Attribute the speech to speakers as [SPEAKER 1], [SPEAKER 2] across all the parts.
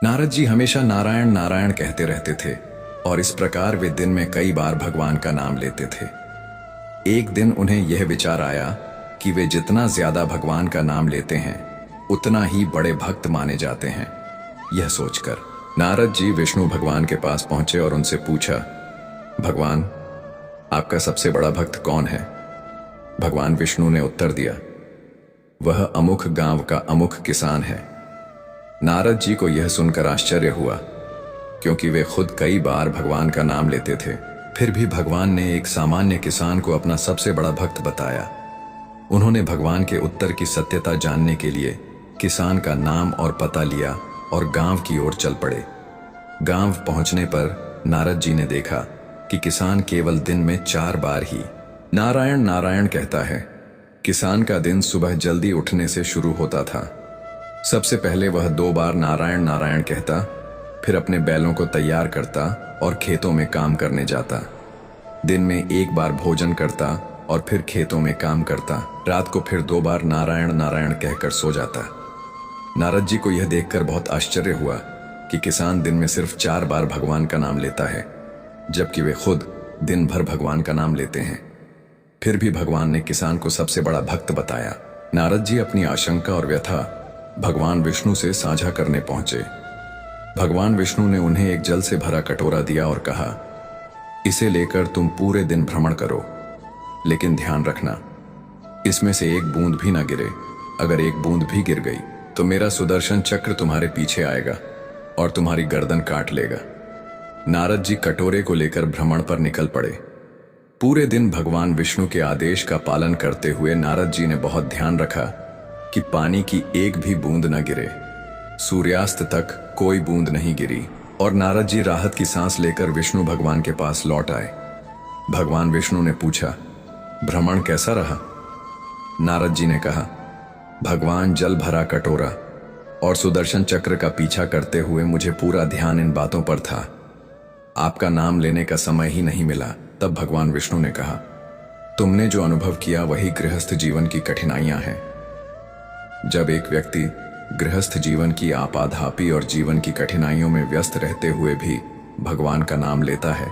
[SPEAKER 1] नारद जी हमेशा नारायण नारायण कहते रहते थे और इस प्रकार वे दिन में कई बार भगवान का नाम लेते थे। एक दिन उन्हें यह विचार आया कि वे जितना ज्यादा भगवान का नाम लेते हैं उतना ही बड़े भक्त माने जाते हैं। यह सोचकर नारद जी विष्णु भगवान के पास पहुंचे और उनसे पूछा, भगवान, आपका सबसे बड़ा भक्त कौन है? भगवान विष्णु ने उत्तर दिया, वह अमुक गांव का अमुक किसान है। नारद जी को यह सुनकर आश्चर्य हुआ, क्योंकि वे खुद कई बार भगवान का नाम लेते थे, फिर भी भगवान ने एक सामान्य किसान को अपना सबसे बड़ा भक्त बताया। उन्होंने भगवान के उत्तर की सत्यता जानने के लिए किसान का नाम और पता लिया और गांव की ओर चल पड़े। गांव पहुंचने पर नारद जी ने देखा कि किसान केवल दिन में 4 बार ही नारायण नारायण कहता है। किसान का दिन सुबह जल्दी उठने से शुरू होता था। सबसे पहले वह 2 बार नारायण नारायण कहता, फिर अपने बैलों को तैयार करता और खेतों में काम करने जाता। दिन में 1 बार भोजन करता और फिर खेतों में काम करता। रात को फिर 2 बार नारायण नारायण कहकर सो जाता। नारद जी को यह देखकर बहुत आश्चर्य हुआ कि किसान दिन में सिर्फ 4 बार भगवान का नाम लेता है, जबकि वे खुद दिन भर भगवान का नाम लेते हैं। फिर भी भगवान ने किसान को सबसे बड़ा भक्त बताया। नारद जी अपनी आशंका और व्यथा भगवान विष्णु से साझा करने पहुंचे। भगवान विष्णु ने उन्हें एक जल से भरा कटोरा दिया और कहा, इसे लेकर तुम पूरे दिन भ्रमण करो, लेकिन ध्यान रखना इसमें से एक बूंद भी ना गिरे। अगर एक बूंद भी गिर गई तो मेरा सुदर्शन चक्र तुम्हारे पीछे आएगा और तुम्हारी गर्दन काट लेगा। नारद जी कटोरे को लेकर भ्रमण पर निकल पड़े। पूरे दिन भगवान विष्णु के आदेश का पालन करते हुए नारद जी ने बहुत ध्यान रखा कि पानी की एक भी बूंद न गिरे। सूर्यास्त तक कोई बूंद नहीं गिरी और नारद जी राहत की सांस लेकर विष्णु भगवान के पास लौट आए। भगवान विष्णु ने पूछा, भ्रमण कैसा रहा? नारद जी ने कहा, भगवान, जल भरा कटोरा और सुदर्शन चक्र का पीछा करते हुए मुझे पूरा ध्यान इन बातों पर था। आपका नाम लेने का समय ही नहीं मिला। तब भगवान विष्णु ने कहा, तुमने जो अनुभव किया वही गृहस्थ जीवन की कठिनाइयां हैं। जब एक व्यक्ति गृहस्थ जीवन की आपाधापी और जीवन की कठिनाइयों में व्यस्त रहते हुए भी भगवान का नाम लेता है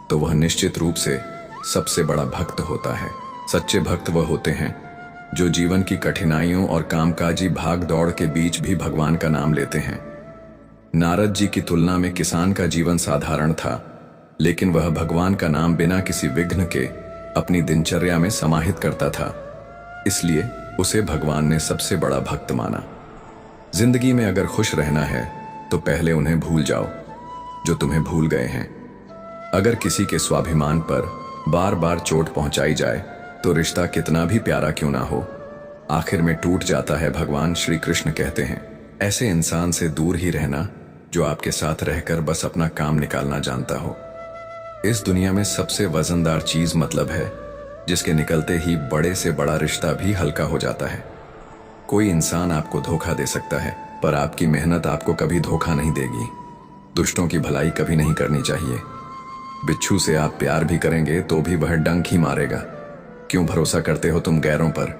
[SPEAKER 1] तो वह निश्चित रूप से सबसे बड़ा भक्त होता है। सच्चे भक्त वह होते हैं जो जीवन की कठिनाइयों और कामकाजी भाग दौड़ के बीच भी भगवान का नाम लेते हैं। नारद जी की तुलना में किसान का जीवन साधारण था, लेकिन वह भगवान का नाम बिना किसी विघ्न के अपनी दिनचर्या में समाहित करता था, इसलिए उसे भगवान ने सबसे बड़ा भक्त माना। जिंदगी में अगर खुश रहना है तो पहले उन्हें भूल जाओ जो तुम्हें भूल गए हैं। अगर किसी के स्वाभिमान पर बार बार चोट पहुंचाई जाए तो रिश्ता कितना भी प्यारा क्यों ना हो, आखिर में टूट जाता है। भगवान श्री कृष्ण कहते हैं, ऐसे इंसान से दूर ही रहना जो आपके साथ रहकर बस अपना काम निकालना जानता हो। इस दुनिया में सबसे वजनदार चीज मतलब है, जिसके निकलते ही बड़े से बड़ा रिश्ता भी हल्का हो जाता है। कोई इंसान आपको धोखा दे सकता है, पर आपकी मेहनत आपको कभी धोखा नहीं देगी। दुष्टों की भलाई कभी नहीं करनी चाहिए। बिच्छू से आप प्यार भी करेंगे तो भी वह डंक ही मारेगा। क्यों भरोसा करते हो तुम गैरों पर,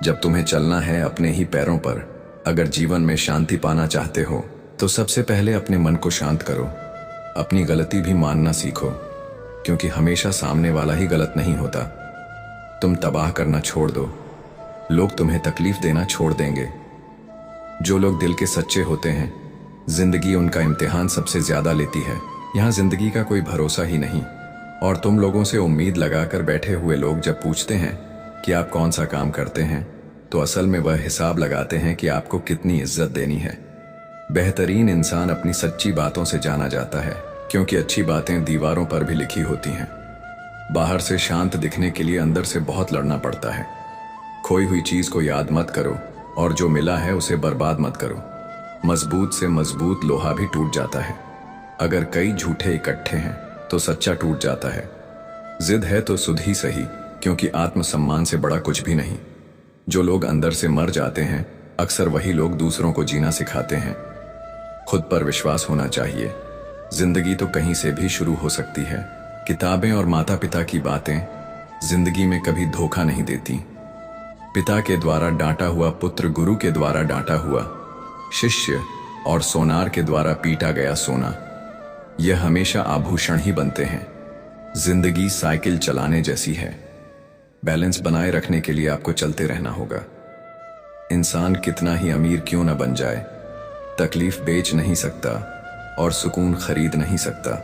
[SPEAKER 1] जब तुम्हें चलना है अपने ही पैरों पर। अगर जीवन में शांति पाना चाहते हो तो सबसे पहले अपने मन को शांत करो। अपनी गलती भी मानना सीखो, क्योंकि हमेशा सामने वाला ही गलत नहीं होता। तुम तबाह करना छोड़ दो, लोग तुम्हें तकलीफ देना छोड़ देंगे। जो लोग दिल के सच्चे होते हैं, जिंदगी उनका इम्तिहान सबसे ज्यादा लेती है। यहाँ जिंदगी का कोई भरोसा ही नहीं, और तुम लोगों से उम्मीद लगाकर बैठे हुए लोग जब पूछते हैं कि आप कौन सा काम करते हैं, तो असल में वह हिसाब लगाते हैं कि आपको कितनी इज्जत देनी है। बेहतरीन इंसान अपनी सच्ची बातों से जाना जाता है, क्योंकि अच्छी बातें दीवारों पर भी लिखी होती हैं। बाहर से शांत दिखने के लिए अंदर से बहुत लड़ना पड़ता है। खोई हुई चीज को याद मत करो और जो मिला है उसे बर्बाद मत करो। मजबूत से मजबूत लोहा भी टूट जाता है। अगर कई झूठे इकट्ठे हैं तो सच्चा टूट जाता है। जिद है तो सुध ही सही, क्योंकि आत्मसम्मान से बड़ा कुछ भी नहीं। जो लोग अंदर से मर जाते हैं, अक्सर वही लोग दूसरों को जीना सिखाते हैं। खुद पर विश्वास होना चाहिए। जिंदगी तो कहीं से भी शुरू हो सकती है। किताबें और माता पिता की बातें जिंदगी में कभी धोखा नहीं देती। पिता के द्वारा डांटा हुआ पुत्र गुरु के द्वारा डांटा हुआ शिष्य और सोनार के द्वारा पीटा गया सोना, यह हमेशा आभूषण ही बनते हैं। जिंदगी साइकिल चलाने जैसी है, बैलेंस बनाए रखने के लिए आपको चलते रहना होगा। इंसान कितना ही अमीर क्यों न बन जाए, तकलीफ बेच नहीं सकता और सुकून खरीद नहीं सकता।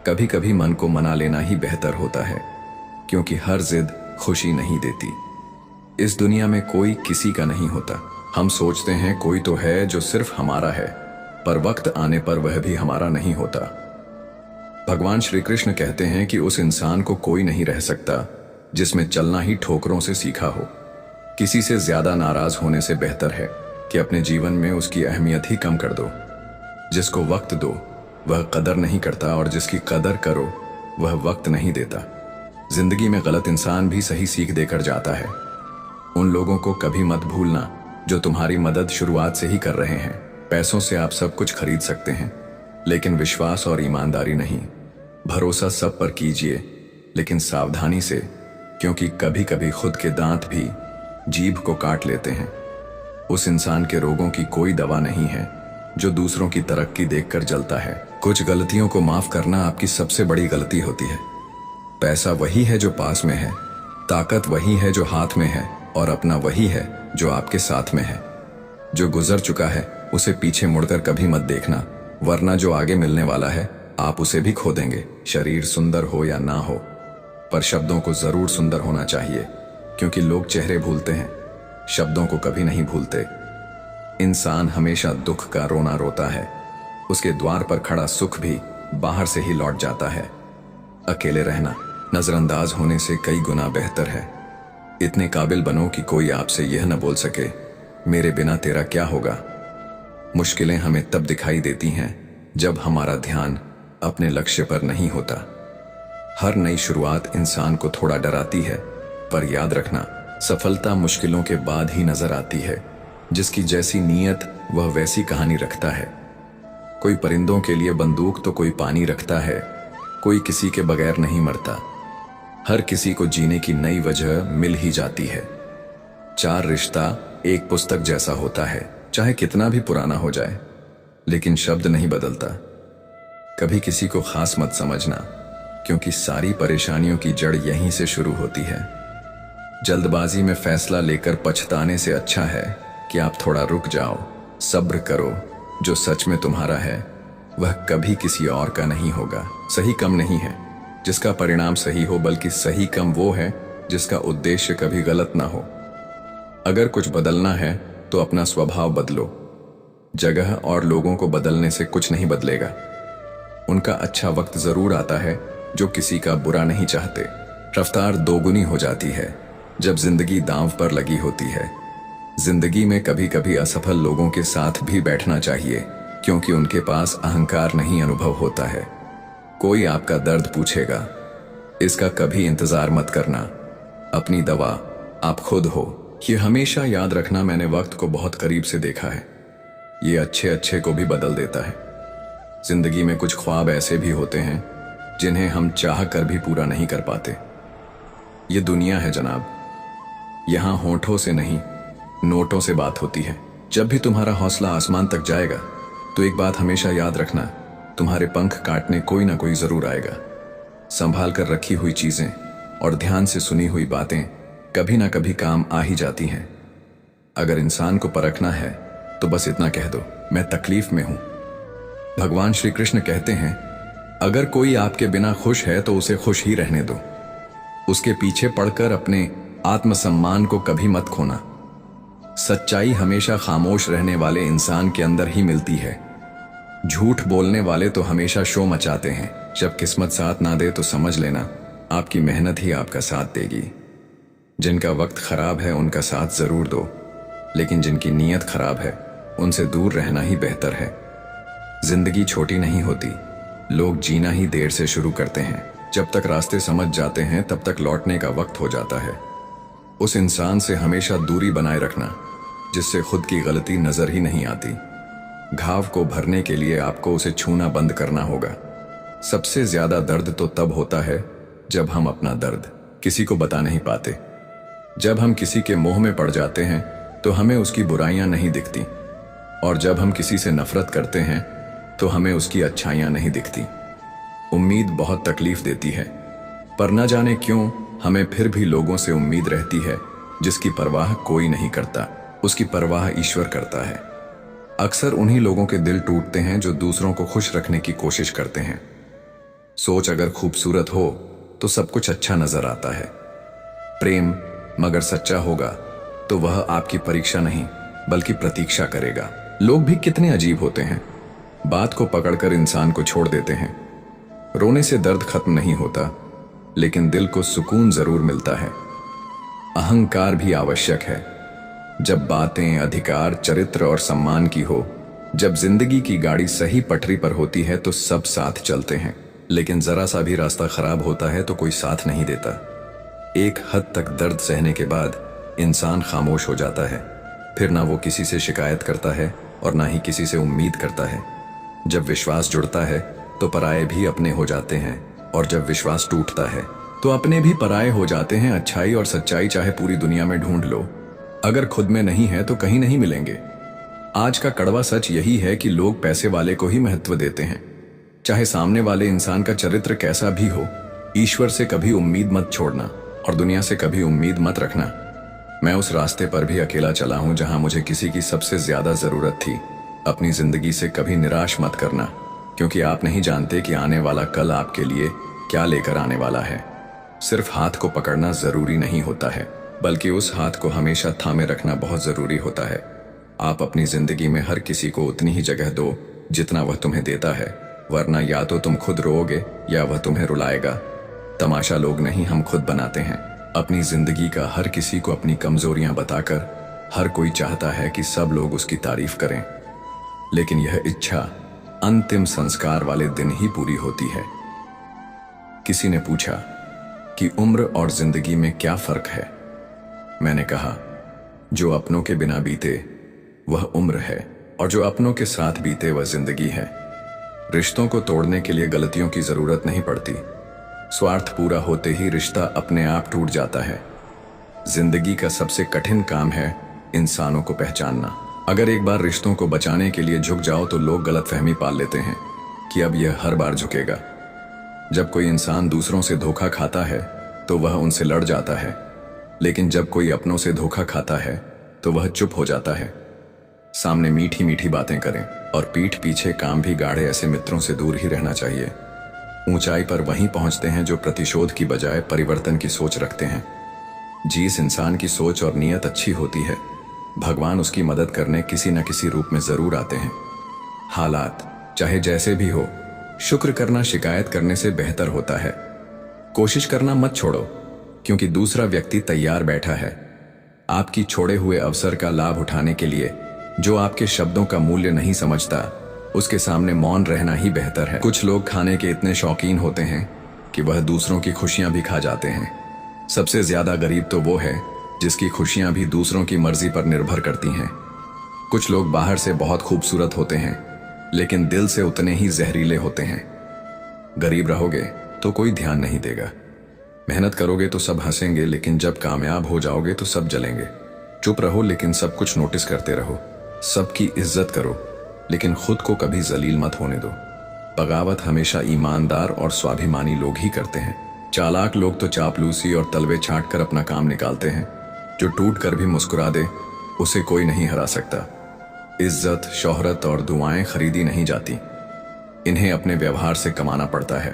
[SPEAKER 1] कभी कभी मन को मना लेना ही बेहतर होता है, क्योंकि हर जिद खुशी नहीं देती। इस दुनिया में कोई किसी का नहीं होता। हम सोचते हैं कोई तो है जो सिर्फ हमारा है, पर वक्त आने पर वह भी हमारा नहीं होता। भगवान श्री कृष्ण कहते हैं कि उस इंसान को कोई नहीं रह सकता जिसमें चलना ही ठोकरों से सीखा हो। किसी से ज्यादा नाराज होने से बेहतर है कि अपने जीवन में उसकी अहमियत ही कम कर दो। जिसको वक्त दो वह कदर नहीं करता, और जिसकी कदर करो वह वक्त नहीं देता। जिंदगी में गलत इंसान भी सही सीख देकर जाता है। उन लोगों को कभी मत भूलना जो तुम्हारी मदद शुरुआत से ही कर रहे हैं। पैसों से आप सब कुछ खरीद सकते हैं, लेकिन विश्वास और ईमानदारी नहीं। भरोसा सब पर कीजिए, लेकिन सावधानी से, क्योंकि कभी कभी खुद के दांत भी जीभ को काट लेते हैं। उस इंसान के रोगों की कोई दवा नहीं है जो दूसरों की तरक्की देखकर जलता है। कुछ गलतियों को माफ करना आपकी सबसे बड़ी गलती होती है। पैसा वही है जो पास में है, ताकत वही है जो हाथ में है, और अपना वही है जो आपके साथ में है। जो गुजर चुका है उसे पीछे मुड़कर कभी मत देखना, वरना जो आगे मिलने वाला है आप उसे भी खो देंगे। शरीर सुंदर हो या ना हो, पर शब्दों को जरूर सुंदर होना चाहिए, क्योंकि लोग चेहरे भूलते हैं, शब्दों को कभी नहीं भूलते। इंसान हमेशा दुख का रोना रोता है, उसके द्वार पर खड़ा सुख भी बाहर से ही लौट जाता है। अकेले रहना नजरअंदाज होने से कई गुना बेहतर है। इतने काबिल बनो कि कोई आपसे यह न बोल सके, मेरे बिना तेरा क्या होगा। मुश्किलें हमें तब दिखाई देती हैं जब हमारा ध्यान अपने लक्ष्य पर नहीं होता। हर नई शुरुआत इंसान को थोड़ा डराती है, पर याद रखना, सफलता मुश्किलों के बाद ही नजर आती है। जिसकी जैसी नीयत वह वैसी कहानी रखता है। कोई परिंदों के लिए बंदूक तो कोई पानी रखता है, कोई किसी के बगैर नहीं मरता। हर किसी को जीने की नई वजह मिल ही जाती है। चार रिश्ता एक पुस्तक जैसा होता है, चाहे कितना भी पुराना हो जाए, लेकिन शब्द नहीं बदलता। कभी किसी को खास मत समझना, क्योंकि सारी परेशानियों की जड़ यहीं से शुरू होती है। जल्दबाजी में फैसला लेकर पछताने से अच्छा है कि आप थोड़ा रुक जाओ, सब्र करो। जो सच में तुम्हारा है वह कभी किसी और का नहीं होगा। सही कम नहीं है जिसका परिणाम सही हो, बल्कि सही कम वो है जिसका उद्देश्य कभी गलत ना हो। अगर कुछ बदलना है तो अपना स्वभाव बदलो। जगह और लोगों को बदलने से कुछ नहीं बदलेगा। उनका अच्छा वक्त जरूर आता है जो किसी का बुरा नहीं चाहते। रफ्तार दोगुनी हो जाती है जब जिंदगी दांव पर लगी होती है। जिंदगी में कभी कभी असफल लोगों के साथ भी बैठना चाहिए, क्योंकि उनके पास अहंकार नहीं अनुभव होता है। कोई आपका दर्द पूछेगा, इसका कभी इंतजार मत करना। अपनी दवा आप खुद हो, ये हमेशा याद रखना। मैंने वक्त को बहुत करीब से देखा है, ये अच्छे अच्छे को भी बदल देता है। जिंदगी में कुछ ख्वाब ऐसे भी होते हैं जिन्हें हम चाह कर भी पूरा नहीं कर पाते। ये दुनिया है जनाब, यहां होठों से नहीं नोटों से बात होती है। जब भी तुम्हारा हौसला आसमान तक जाएगा तो एक बात हमेशा याद रखना, तुम्हारे पंख काटने कोई ना कोई जरूर आएगा। संभाल कर रखी हुई चीजें और ध्यान से सुनी हुई बातें कभी ना कभी काम आ ही जाती हैं। अगर इंसान को परखना है तो बस इतना कह दो, मैं तकलीफ में हूं। भगवान श्री कृष्ण कहते हैं, अगर कोई आपके बिना खुश है तो उसे खुश ही रहने दो। उसके पीछे पड़कर अपने आत्मसम्मान को कभी मत खोना। सच्चाई हमेशा खामोश रहने वाले इंसान के अंदर ही मिलती है। झूठ बोलने वाले तो हमेशा शो मचाते हैं। जब किस्मत साथ ना दे तो समझ लेना आपकी मेहनत ही आपका साथ देगी। जिनका वक्त खराब है उनका साथ जरूर दो, लेकिन जिनकी नीयत खराब है उनसे दूर रहना ही बेहतर है। जिंदगी छोटी नहीं होती, लोग जीना ही देर से शुरू करते हैं। जब तक रास्ते समझ जाते हैं तब तक लौटने का वक्त हो जाता है। उस इंसान से हमेशा दूरी बनाए रखना जिससे खुद की गलती नजर ही नहीं आती। घाव को भरने के लिए आपको उसे छूना बंद करना होगा। सबसे ज्यादा दर्द तो तब होता है जब हम अपना दर्द किसी को बता नहीं पाते। जब हम किसी के मोह में पड़ जाते हैं तो हमें उसकी बुराइयां नहीं दिखती, और जब हम किसी से नफरत करते हैं तो हमें उसकी अच्छाइयां नहीं दिखती। उम्मीद बहुत तकलीफ देती है, पर न जाने क्यों हमें फिर भी लोगों से उम्मीद रहती है जिसकी परवाह कोई नहीं करता, उसकी परवाह ईश्वर करता है। अक्सर उन्हीं लोगों के दिल टूटते हैं जो दूसरों को खुश रखने की कोशिश करते हैं। सोच अगर खूबसूरत हो तो सब कुछ अच्छा नजर आता है। प्रेम मगर सच्चा होगा तो वह आपकी परीक्षा नहीं बल्कि प्रतीक्षा करेगा। लोग भी कितने अजीब होते हैं, बात को पकड़कर इंसान को छोड़ देते हैं। रोने से दर्द खत्म नहीं होता, लेकिन दिल को सुकून जरूर मिलता है। अहंकार भी आवश्यक है जब बातें अधिकार, चरित्र और सम्मान की हो। जब जिंदगी की गाड़ी सही पटरी पर होती है तो सब साथ चलते हैं, लेकिन जरा सा भी रास्ता खराब होता है तो कोई साथ नहीं देता। एक हद तक दर्द सहने के बाद इंसान खामोश हो जाता है, फिर ना वो किसी से शिकायत करता है और ना ही किसी से उम्मीद करता है। जब विश्वास जुड़ता है तो पराये भी अपने हो जाते हैं, और जब विश्वास टूटता है तो अपने भी पराये हो जाते हैं। अच्छाई और सच्चाई चाहे पूरी दुनिया में ढूंढ लो, अगर खुद में नहीं है तो कहीं नहीं मिलेंगे। आज का कड़वा सच यही है कि लोग पैसे वाले को ही महत्व देते हैं, चाहे सामने वाले इंसान का चरित्र कैसा भी हो। ईश्वर से कभी उम्मीद मत छोड़ना और दुनिया से कभी उम्मीद मत रखना। मैं उस रास्ते पर भी अकेला चला हूं जहां मुझे किसी की सबसे ज्यादा जरूरत थी। अपनी जिंदगी से कभी निराश मत करना, क्योंकि आप नहीं जानते कि आने वाला कल आपके लिए क्या लेकर आने वाला है। सिर्फ हाथ को पकड़ना जरूरी नहीं होता है, बल्कि उस हाथ को हमेशा थामे रखना बहुत जरूरी होता है। आप अपनी जिंदगी में हर किसी को उतनी ही जगह दो जितना वह तुम्हें देता है, वरना या तो तुम खुद रोओगे या वह तुम्हें रुलाएगा। तमाशा लोग नहीं, हम खुद बनाते हैं अपनी जिंदगी का। हर किसी को अपनी कमजोरियां बताकर हर कोई चाहता है कि सब लोग उसकी तारीफ करें, लेकिन यह इच्छा अंतिम संस्कार वाले दिन ही पूरी होती है। किसी ने पूछा कि उम्र और जिंदगी में क्या फर्क है। मैंने कहा, जो अपनों के बिना बीते वह उम्र है, और जो अपनों के साथ बीते वह जिंदगी है। रिश्तों को तोड़ने के लिए गलतियों की जरूरत नहीं पड़ती, स्वार्थ पूरा होते ही रिश्ता अपने आप टूट जाता है। जिंदगी का सबसे कठिन काम है इंसानों को पहचानना। अगर एक बार रिश्तों को बचाने के लिए झुक जाओ तो लोग गलतफहमी पाल लेते हैं कि अब यह हर बार झुकेगा। जब कोई इंसान दूसरों से धोखा खाता है तो वह उनसे लड़ जाता है, लेकिन जब कोई अपनों से धोखा खाता है तो वह चुप हो जाता है। सामने मीठी मीठी बातें करें और पीठ पीछे काम भी गाढ़े, ऐसे मित्रों से दूर ही रहना चाहिए। ऊंचाई पर वहीं पहुंचते हैं जो प्रतिशोध की बजाय परिवर्तन की सोच रखते हैं। जिस इंसान की सोच और नीयत अच्छी होती है, भगवान उसकी मदद करने किसी न किसी रूप में जरूर आते हैं। हालात चाहे जैसे भी हो, शुक्र करना शिकायत करने से बेहतर होता है। कोशिश करना मत छोड़ो, क्योंकि दूसरा व्यक्ति तैयार बैठा है आपकी छोड़े हुए अवसर का लाभ उठाने के लिए। जो आपके शब्दों का मूल्य नहीं समझता, उसके सामने मौन रहना ही बेहतर है। कुछ लोग खाने के इतने शौकीन होते हैं कि वह दूसरों की खुशियां भी खा जाते हैं। सबसे ज्यादा गरीब तो वो है जिसकी खुशियां भी दूसरों की मर्जी पर निर्भर करती हैं। कुछ लोग बाहर से बहुत खूबसूरत होते हैं, लेकिन दिल से उतने ही जहरीले होते हैं। गरीब रहोगे तो कोई ध्यान नहीं देगा, मेहनत करोगे तो सब हंसेंगे, लेकिन जब कामयाब हो जाओगे तो सब जलेंगे। चुप रहो लेकिन सब कुछ नोटिस करते रहो। सबकी इज्जत करो, लेकिन खुद को कभी जलील मत होने दो। बगावत हमेशा ईमानदार और स्वाभिमानी लोग ही करते हैं। चालाक लोग तो चापलूसी और तलवे छांट कर अपना काम निकालते हैं। जो टूट कर भी मुस्कुरा दे उसे कोई नहीं हरा सकता। इज्जत, शोहरत और दुआएं खरीदी नहीं जाती, इन्हें अपने व्यवहार से कमाना पड़ता है।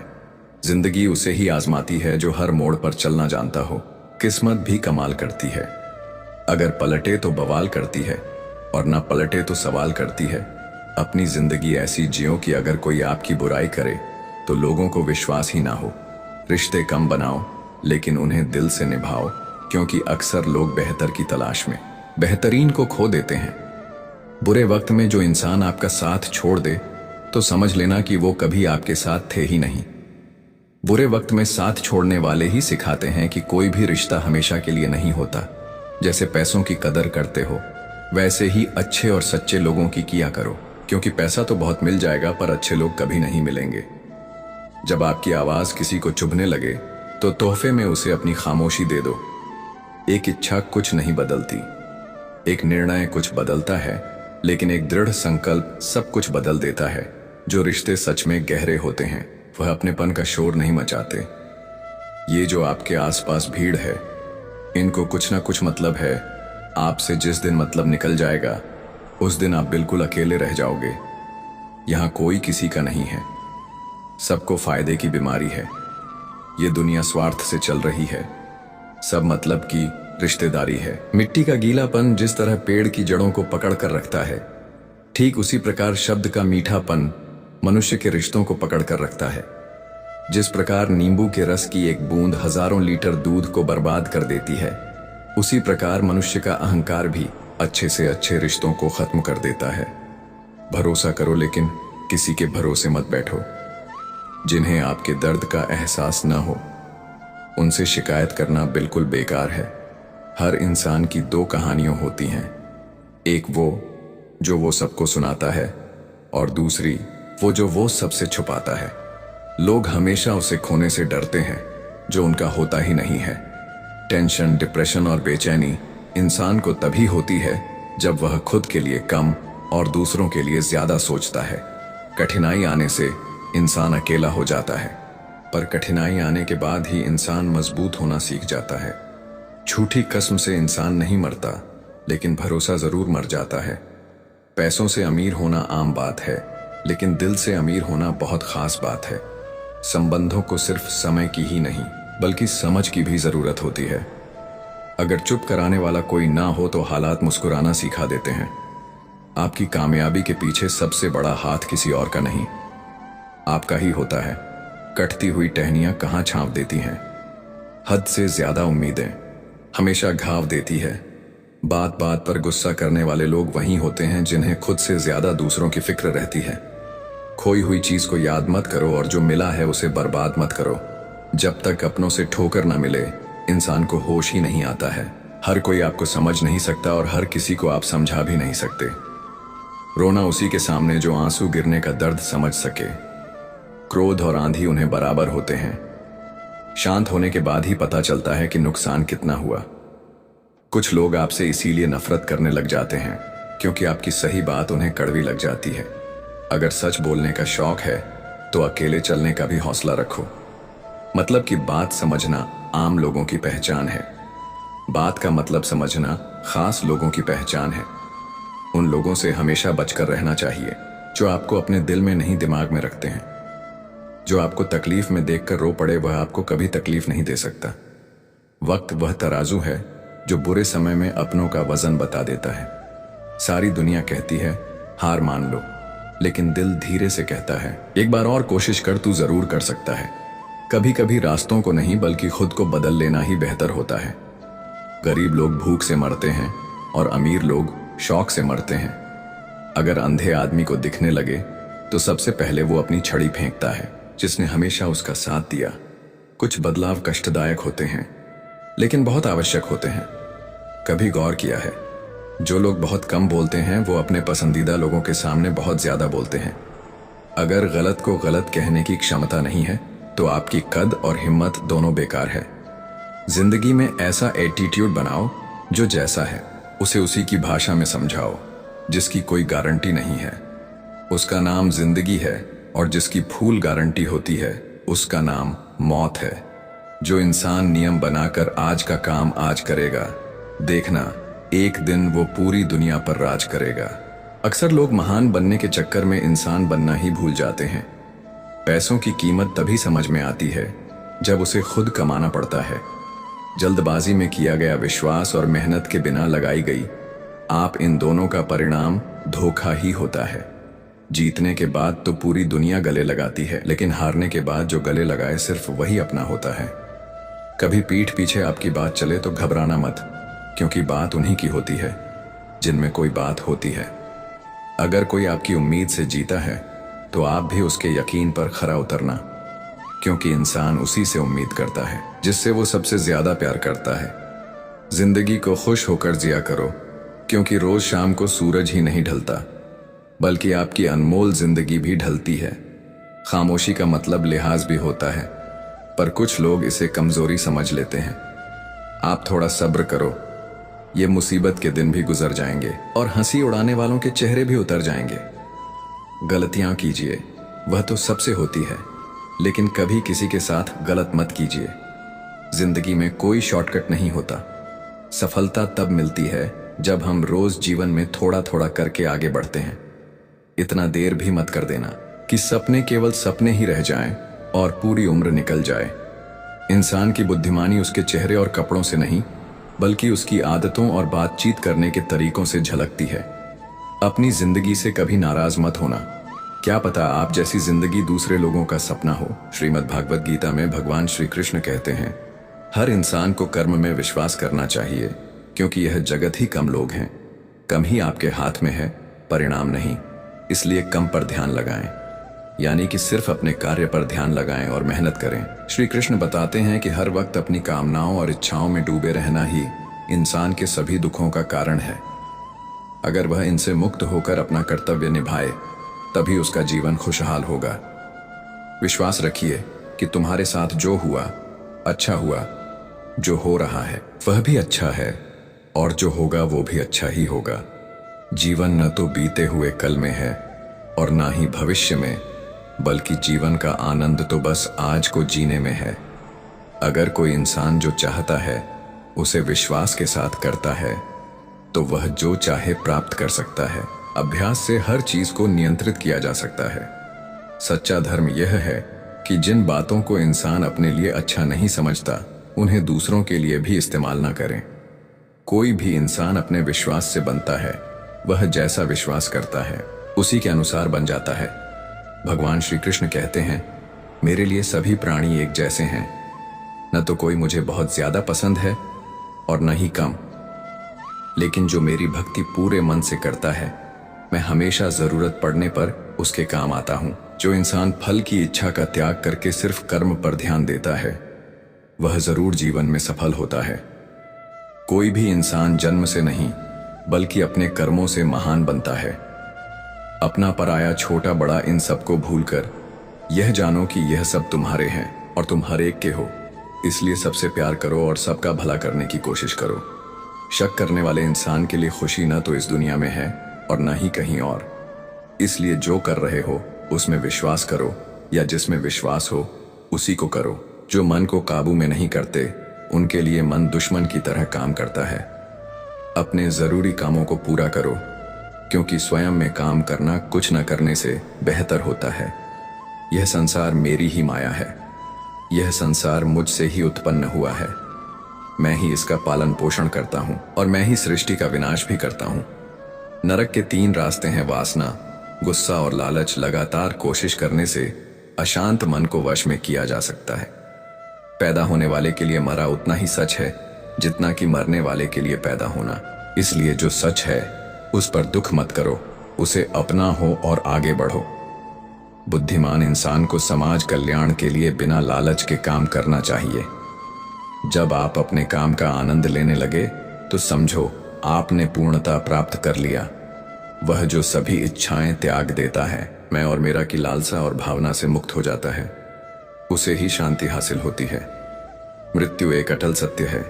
[SPEAKER 1] जिंदगी उसे ही आजमाती है जो हर मोड़ पर चलना जानता हो। किस्मत भी कमाल करती है, अगर पलटे तो बवाल करती है और न पलटे तो सवाल करती है। अपनी जिंदगी ऐसी जियो कि अगर कोई आपकी बुराई करे तो लोगों को विश्वास ही ना हो। रिश्ते कम बनाओ लेकिन उन्हें दिल से निभाओ, क्योंकि अक्सर लोग बेहतर की तलाश में बेहतरीन को खो देते हैं। बुरे वक्त में जो इंसान आपका साथ छोड़ दे तो समझ लेना कि वो कभी आपके साथ थे ही नहीं। बुरे वक्त में साथ छोड़ने वाले ही सिखाते हैं कि कोई भी रिश्ता हमेशा के लिए नहीं होता। जैसे पैसों की कदर करते हो, वैसे ही अच्छे और सच्चे लोगों की किया करो, क्योंकि पैसा तो बहुत मिल जाएगा पर अच्छे लोग कभी नहीं मिलेंगे। जब आपकी आवाज किसी को चुभने लगे तो तोहफे में उसे अपनी खामोशी दे दो। एक इच्छा कुछ नहीं बदलती, एक निर्णय कुछ बदलता है। लेकिन एक दृढ़ संकल्प सब कुछ बदल देता है। जो रिश्ते सच में गहरे होते हैं वह अपनेपन का शोर नहीं मचाते। ये जो आपके आसपास भीड़ है, इनको कुछ ना कुछ मतलब है। आपसे जिस दिन मतलब निकल जाएगा उस दिन आप बिल्कुल अकेले रह जाओगे। यहां कोई किसी का नहीं है, सबको फायदे की बीमारी है। ये दुनिया स्वार्थ से चल रही है, सब मतलब की रिश्तेदारी है। मिट्टी का गीलापन जिस तरह पेड़ की जड़ों को पकड़ कर रखता है, ठीक उसी प्रकार शब्द का मीठापन मनुष्य के रिश्तों को पकड़ कर रखता है। जिस प्रकार नींबू के रस की एक बूंद हजारों लीटर दूध को बर्बाद कर देती है, उसी प्रकार मनुष्य का अहंकार भी अच्छे से अच्छे रिश्तों को खत्म कर देता है। भरोसा करो, लेकिन किसी के भरोसे मत बैठो। जिन्हें आपके दर्द का एहसास न हो उनसे शिकायत करना बिल्कुल बेकार है। हर इंसान की दो कहानियां होती हैं, एक वो सबको सुनाता है, और दूसरी वो सबसे छुपाता है। लोग हमेशा उसे खोने से डरते हैं जो उनका होता ही नहीं है। टेंशन, डिप्रेशन और बेचैनी इंसान को तभी होती है जब वह खुद के लिए कम और दूसरों के लिए ज्यादा सोचता है। कठिनाई आने से इंसान अकेला हो जाता है, पर कठिनाई आने के बाद ही इंसान मजबूत होना सीख जाता है। झूठी कसम से इंसान नहीं मरता, लेकिन भरोसा जरूर मर जाता है। पैसों से अमीर होना आम बात है, लेकिन दिल से अमीर होना बहुत खास बात है। संबंधों को सिर्फ समय की ही नहीं बल्कि समझ की भी जरूरत होती है। अगर चुप कराने वाला कोई ना हो तो हालात मुस्कुराना सिखा देते हैं। आपकी कामयाबी के पीछे सबसे बड़ा हाथ किसी और का नहीं, आपका ही होता है। कटती हुई टहनियां कहां छांव देती हैं। हद से ज्यादा उम्मीदें हमेशा घाव देती है। बात बात पर गुस्सा करने वाले लोग वही होते हैं जिन्हें खुद से ज्यादा दूसरों की फिक्र रहती है। खोई हुई चीज को याद मत करो और जो मिला है उसे बर्बाद मत करो। जब तक अपनों से ठोकर न मिले इंसान को होश ही नहीं आता है। हर कोई आपको समझ नहीं सकता और हर किसी को आप समझा भी नहीं सकते। रोना उसी के सामने जो आंसू गिरने का दर्द समझ सके। क्रोध और आंधी उन्हें बराबर होते हैं। शांत होने के बाद ही पता चलता है कि नुकसान कितना हुआ। कुछ लोग आपसे इसीलिए नफरत करने लग जाते हैं क्योंकि आपकी सही बात उन्हें कड़वी लग जाती है। अगर सच बोलने का शौक है तो अकेले चलने का भी हौसला रखो। मतलब की बात समझना आम लोगों की पहचान है, बात का मतलब समझना खास लोगों की पहचान है। उन लोगों से हमेशा बचकर रहना चाहिए जो आपको अपने दिल में नहीं दिमाग में रखते हैं। जो आपको तकलीफ में देखकर रो पड़े वह आपको कभी तकलीफ नहीं दे सकता। वक्त वह तराजू है जो बुरे समय में अपनों का वजन बता देता है। सारी दुनिया कहती है हार मान लो, लेकिन दिल धीरे से कहता है एक बार और कोशिश कर, तू जरूर कर सकता है। कभी कभी रास्तों को नहीं बल्कि खुद को बदल लेना ही बेहतर होता है। गरीब लोग भूख से मरते हैं और अमीर लोग शौक से मरते हैं। अगर अंधे आदमी को दिखने लगे तो सबसे पहले वो अपनी छड़ी फेंकता है जिसने हमेशा उसका साथ दिया। कुछ बदलाव कष्टदायक होते हैं लेकिन बहुत आवश्यक होते हैं। कभी गौर किया है, जो लोग बहुत कम बोलते हैं वो अपने पसंदीदा लोगों के सामने बहुत ज्यादा बोलते हैं। अगर गलत को गलत कहने की क्षमता नहीं है तो आपकी कद और हिम्मत दोनों बेकार है। जिंदगी में ऐसा एटीट्यूड बनाओ जो जैसा है उसे उसी की भाषा में समझाओ। जिसकी कोई गारंटी नहीं है उसका नाम जिंदगी है, और जिसकी फूल गारंटी होती है उसका नाम मौत है। जो इंसान नियम बनाकर आज का काम आज करेगा, देखना एक दिन वो पूरी दुनिया पर राज करेगा। अक्सर लोग महान बनने के चक्कर में इंसान बनना ही भूल जाते हैं। पैसों की कीमत तभी समझ में आती है जब उसे खुद कमाना पड़ता है। जल्दबाजी में किया गया विश्वास और मेहनत के बिना लगाई गई आप, इन दोनों का परिणाम धोखा ही होता है। जीतने के बाद तो पूरी दुनिया गले लगाती है, लेकिन हारने के बाद जो गले लगाए सिर्फ वही अपना होता है। कभी पीठ पीछे आपकी बात चले तो घबराना मत, क्योंकि बात उन्हीं की होती है जिनमें कोई बात होती है। अगर कोई आपकी उम्मीद से जीता है तो आप भी उसके यकीन पर खरा उतरना, क्योंकि इंसान उसी से उम्मीद करता है जिससे वो सबसे ज्यादा प्यार करता है। जिंदगी को खुश होकर जिया करो, क्योंकि रोज शाम को सूरज ही नहीं ढलता बल्कि आपकी अनमोल जिंदगी भी ढलती है। खामोशी का मतलब लिहाज भी होता है, पर कुछ लोग इसे कमजोरी समझ लेते हैं। आप थोड़ा सब्र करो, ये मुसीबत के दिन भी गुजर जाएंगे और हंसी उड़ाने वालों के चेहरे भी उतर जाएंगे। गलतियां कीजिए, वह तो सबसे होती है, लेकिन कभी किसी के साथ गलत मत कीजिए। जिंदगी में कोई शॉर्टकट नहीं होता। सफलता तब मिलती है जब हम रोज जीवन में थोड़ा थोड़ा करके आगे बढ़ते हैं। इतना देर भी मत कर देना कि सपने केवल सपने ही रह जाएं और पूरी उम्र निकल जाए। इंसान की बुद्धिमानी उसके चेहरे और कपड़ों से नहीं, बल्कि उसकी आदतों और बातचीत करने के तरीकों से झलकती है। अपनी जिंदगी से कभी नाराज मत होना। क्या पता आप जैसी जिंदगी दूसरे लोगों का सपना हो। श्रीमद् भागवत गीता में भगवान श्री कृष्ण कहते हैं, हर इंसान को कर्म में विश्वास करना चाहिए, क्योंकि यह जगत ही कम लोग हैं। कम ही आपके हाथ में है, परिणाम नहीं। इसलिए कम पर ध्यान लगाएं, यानी कि सिर्फ अपने कार्य पर ध्यान लगाएं और मेहनत करें। श्री कृष्ण बताते हैं कि हर वक्त अपनी कामनाओं और इच्छाओं में डूबे रहना ही इंसान के सभी दुखों का कारण है। अगर वह इनसे मुक्त होकर अपना कर्तव्य निभाए, तभी उसका जीवन खुशहाल होगा। विश्वास रखिए कि तुम्हारे साथ जो हुआ अच्छा हुआ, जो हो रहा है वह भी अच्छा है, और जो होगा वो भी अच्छा ही होगा। जीवन न तो बीते हुए कल में है और ना ही भविष्य में, बल्कि जीवन का आनंद तो बस आज को जीने में है। अगर कोई इंसान जो चाहता है उसे विश्वास के साथ करता है, तो वह जो चाहे प्राप्त कर सकता है। अभ्यास से हर चीज को नियंत्रित किया जा सकता है। सच्चा धर्म यह है कि जिन बातों को इंसान अपने लिए अच्छा नहीं समझता, उन्हें दूसरों के लिए भी इस्तेमाल न करें। कोई भी इंसान अपने विश्वास से बनता है। वह जैसा विश्वास करता है उसी के अनुसार बन जाता है। भगवान श्री कृष्ण कहते हैं, मेरे लिए सभी प्राणी एक जैसे हैं। न तो कोई मुझे बहुत ज्यादा पसंद है और न ही कम, लेकिन जो मेरी भक्ति पूरे मन से करता है, मैं हमेशा जरूरत पड़ने पर उसके काम आता हूं। जो इंसान फल की इच्छा का त्याग करके सिर्फ कर्म पर ध्यान देता है, वह जरूर जीवन में सफल होता है। कोई भी इंसान जन्म से नहीं, बल्कि अपने कर्मों से महान बनता है। अपना पराया छोटा बड़ा इन सबको भूलकर यह जानो कि यह सब तुम्हारे हैं और तुम हर एक के हो। इसलिए सबसे प्यार करो और सबका भला करने की कोशिश करो। शक करने वाले इंसान के लिए खुशी न तो इस दुनिया में है और न ही कहीं और। इसलिए जो कर रहे हो उसमें विश्वास करो, या जिसमें विश्वास हो उसी को करो। जो मन को काबू में नहीं करते, उनके लिए मन दुश्मन की तरह काम करता है। अपने जरूरी कामों को पूरा करो, क्योंकि स्वयं में काम करना कुछ न करने से बेहतर होता है। यह संसार मेरी ही माया है। यह संसार मुझसे ही उत्पन्न हुआ है। मैं ही इसका पालन पोषण करता हूं और मैं ही सृष्टि का विनाश भी करता हूं। नरक के 3 रास्ते हैं, वासना, गुस्सा और लालच। लगातार कोशिश करने से अशांत मन को वश में किया जा सकता है। पैदा होने वाले के लिए मरा उतना ही सच है जितना कि मरने वाले के लिए पैदा होना। इसलिए जो सच है उस पर दुख मत करो, उसे अपना हो और आगे बढ़ो। बुद्धिमान इंसान को समाज कल्याण के लिए बिना लालच के काम करना चाहिए। जब आप अपने काम का आनंद लेने लगे तो समझो आपने पूर्णता प्राप्त कर लिया। वह जो सभी इच्छाएं त्याग देता है, मैं और मेरा की लालसा और भावना से मुक्त हो जाता है, उसे ही शांति हासिल होती है। मृत्यु एक अटल सत्य है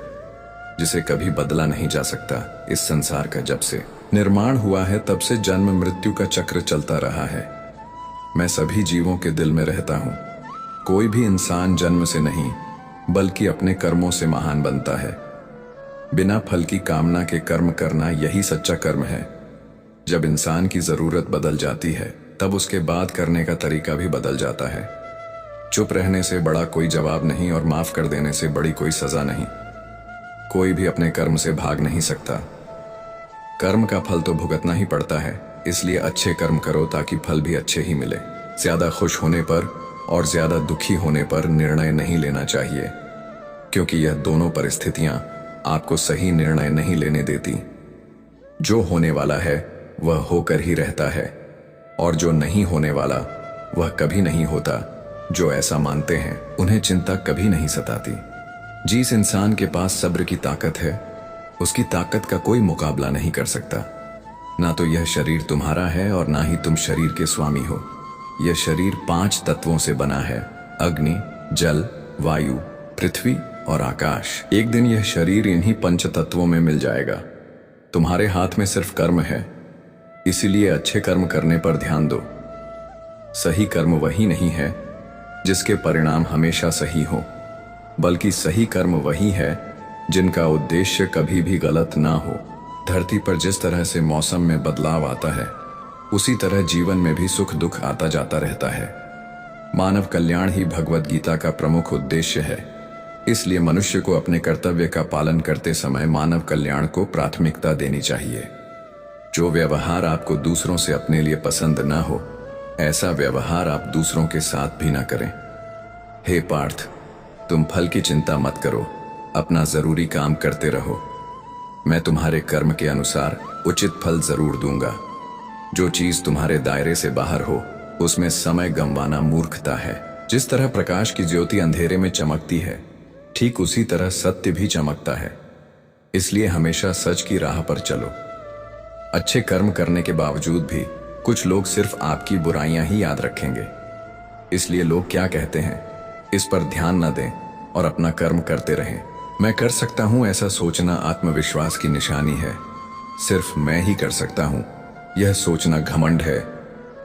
[SPEAKER 1] जिसे कभी बदला नहीं जा सकता। इस संसार का जब से निर्माण हुआ है, तब से जन्म मृत्यु का चक्र चलता रहा है। मैं सभी जीवों के दिल में रहता हूं। कोई भी इंसान जन्म से नहीं, बल्कि अपने कर्मों से महान बनता है। बिना फल की कामना के कर्म करना यही सच्चा कर्म है। जब इंसान की जरूरत बदल जाती है, तब उसके बाद करने का तरीका भी बदल जाता है। चुप रहने से बड़ा कोई जवाब नहीं और माफ कर देने से बड़ी कोई सजा नहीं। कोई भी अपने कर्म से भाग नहीं सकता। कर्म का फल तो भुगतना ही पड़ता है। इसलिए अच्छे कर्म करो ताकि फल भी अच्छे ही मिले। ज्यादा खुश होने पर और ज्यादा दुखी होने पर निर्णय नहीं लेना चाहिए, क्योंकि यह दोनों परिस्थितियां आपको सही निर्णय नहीं लेने देती। जो होने वाला है वह होकर ही रहता है, और जो नहीं होने वाला वह कभी नहीं होता। जो ऐसा मानते हैं उन्हें चिंता कभी नहीं सताती। जिस इंसान के पास सब्र की ताकत है, उसकी ताकत का कोई मुकाबला नहीं कर सकता। ना तो यह शरीर तुम्हारा है और ना ही तुम शरीर के स्वामी हो। यह शरीर 5 तत्वों से बना है, अग्नि, जल, वायु, पृथ्वी और आकाश। एक दिन यह शरीर इन्हीं 5 तत्वों में मिल जाएगा। तुम्हारे हाथ में सिर्फ कर्म है, इसीलिए अच्छे कर्म करने पर ध्यान दो। सही कर्म वही नहीं है जिसके परिणाम हमेशा सही हो, बल्कि सही कर्म वही है जिनका उद्देश्य कभी भी गलत ना हो। धरती पर जिस तरह से मौसम में बदलाव आता है, उसी तरह जीवन में भी सुख दुख आता जाता रहता है। मानव कल्याण ही भगवत गीता का प्रमुख उद्देश्य है। इसलिए मनुष्य को अपने कर्तव्य का पालन करते समय मानव कल्याण को प्राथमिकता देनी चाहिए। जो व्यवहार आपको दूसरों से अपने लिए पसंद ना हो, ऐसा व्यवहार आप दूसरों के साथ भी ना करें। हे पार्थ, तुम फल की चिंता मत करो, अपना जरूरी काम करते रहो। मैं तुम्हारे कर्म के अनुसार उचित फल जरूर दूंगा। जो चीज तुम्हारे दायरे से बाहर हो, उसमें समय गंवाना मूर्खता है। जिस तरह प्रकाश की ज्योति अंधेरे में चमकती है, ठीक उसी तरह सत्य भी चमकता है। इसलिए हमेशा सच की राह पर चलो। अच्छे कर्म करने के बावजूद भी कुछ लोग सिर्फ आपकी बुराइयां ही याद रखेंगे। इसलिए लोग क्या कहते हैं, इस पर ध्यान न दें और अपना कर्म करते रहें। मैं कर सकता हूं, ऐसा सोचना आत्मविश्वास की निशानी है। सिर्फ मैं ही कर सकता हूं, यह सोचना घमंड है।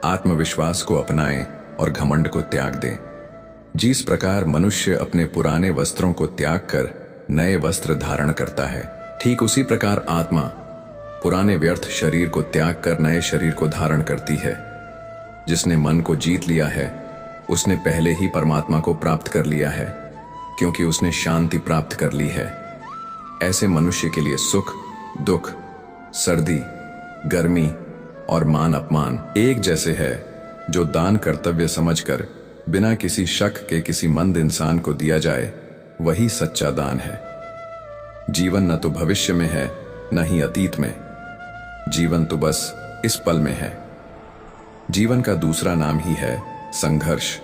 [SPEAKER 1] आत्मविश्वास को अपनाएं और घमंड को त्याग दें। जिस प्रकार मनुष्य अपने पुराने वस्त्रों को त्याग कर नए वस्त्र धारण करता है, ठीक उसी प्रकार आत्मा पुराने व्यर्थ शरीर को त्याग कर नए शरीर को धारण करती है। जिसने मन को जीत लिया है, उसने पहले ही परमात्मा को प्राप्त कर लिया है, क्योंकि उसने शांति प्राप्त कर ली है। ऐसे मनुष्य के लिए सुख दुख, सर्दी गर्मी और मान अपमान एक जैसे है। जो दान कर्तव्य समझकर बिना किसी शक के किसी मंद इंसान को दिया जाए, वही सच्चा दान है। जीवन न तो भविष्य में है, न ही अतीत में। जीवन तो बस इस पल में है। जीवन का दूसरा नाम ही है संघर्ष।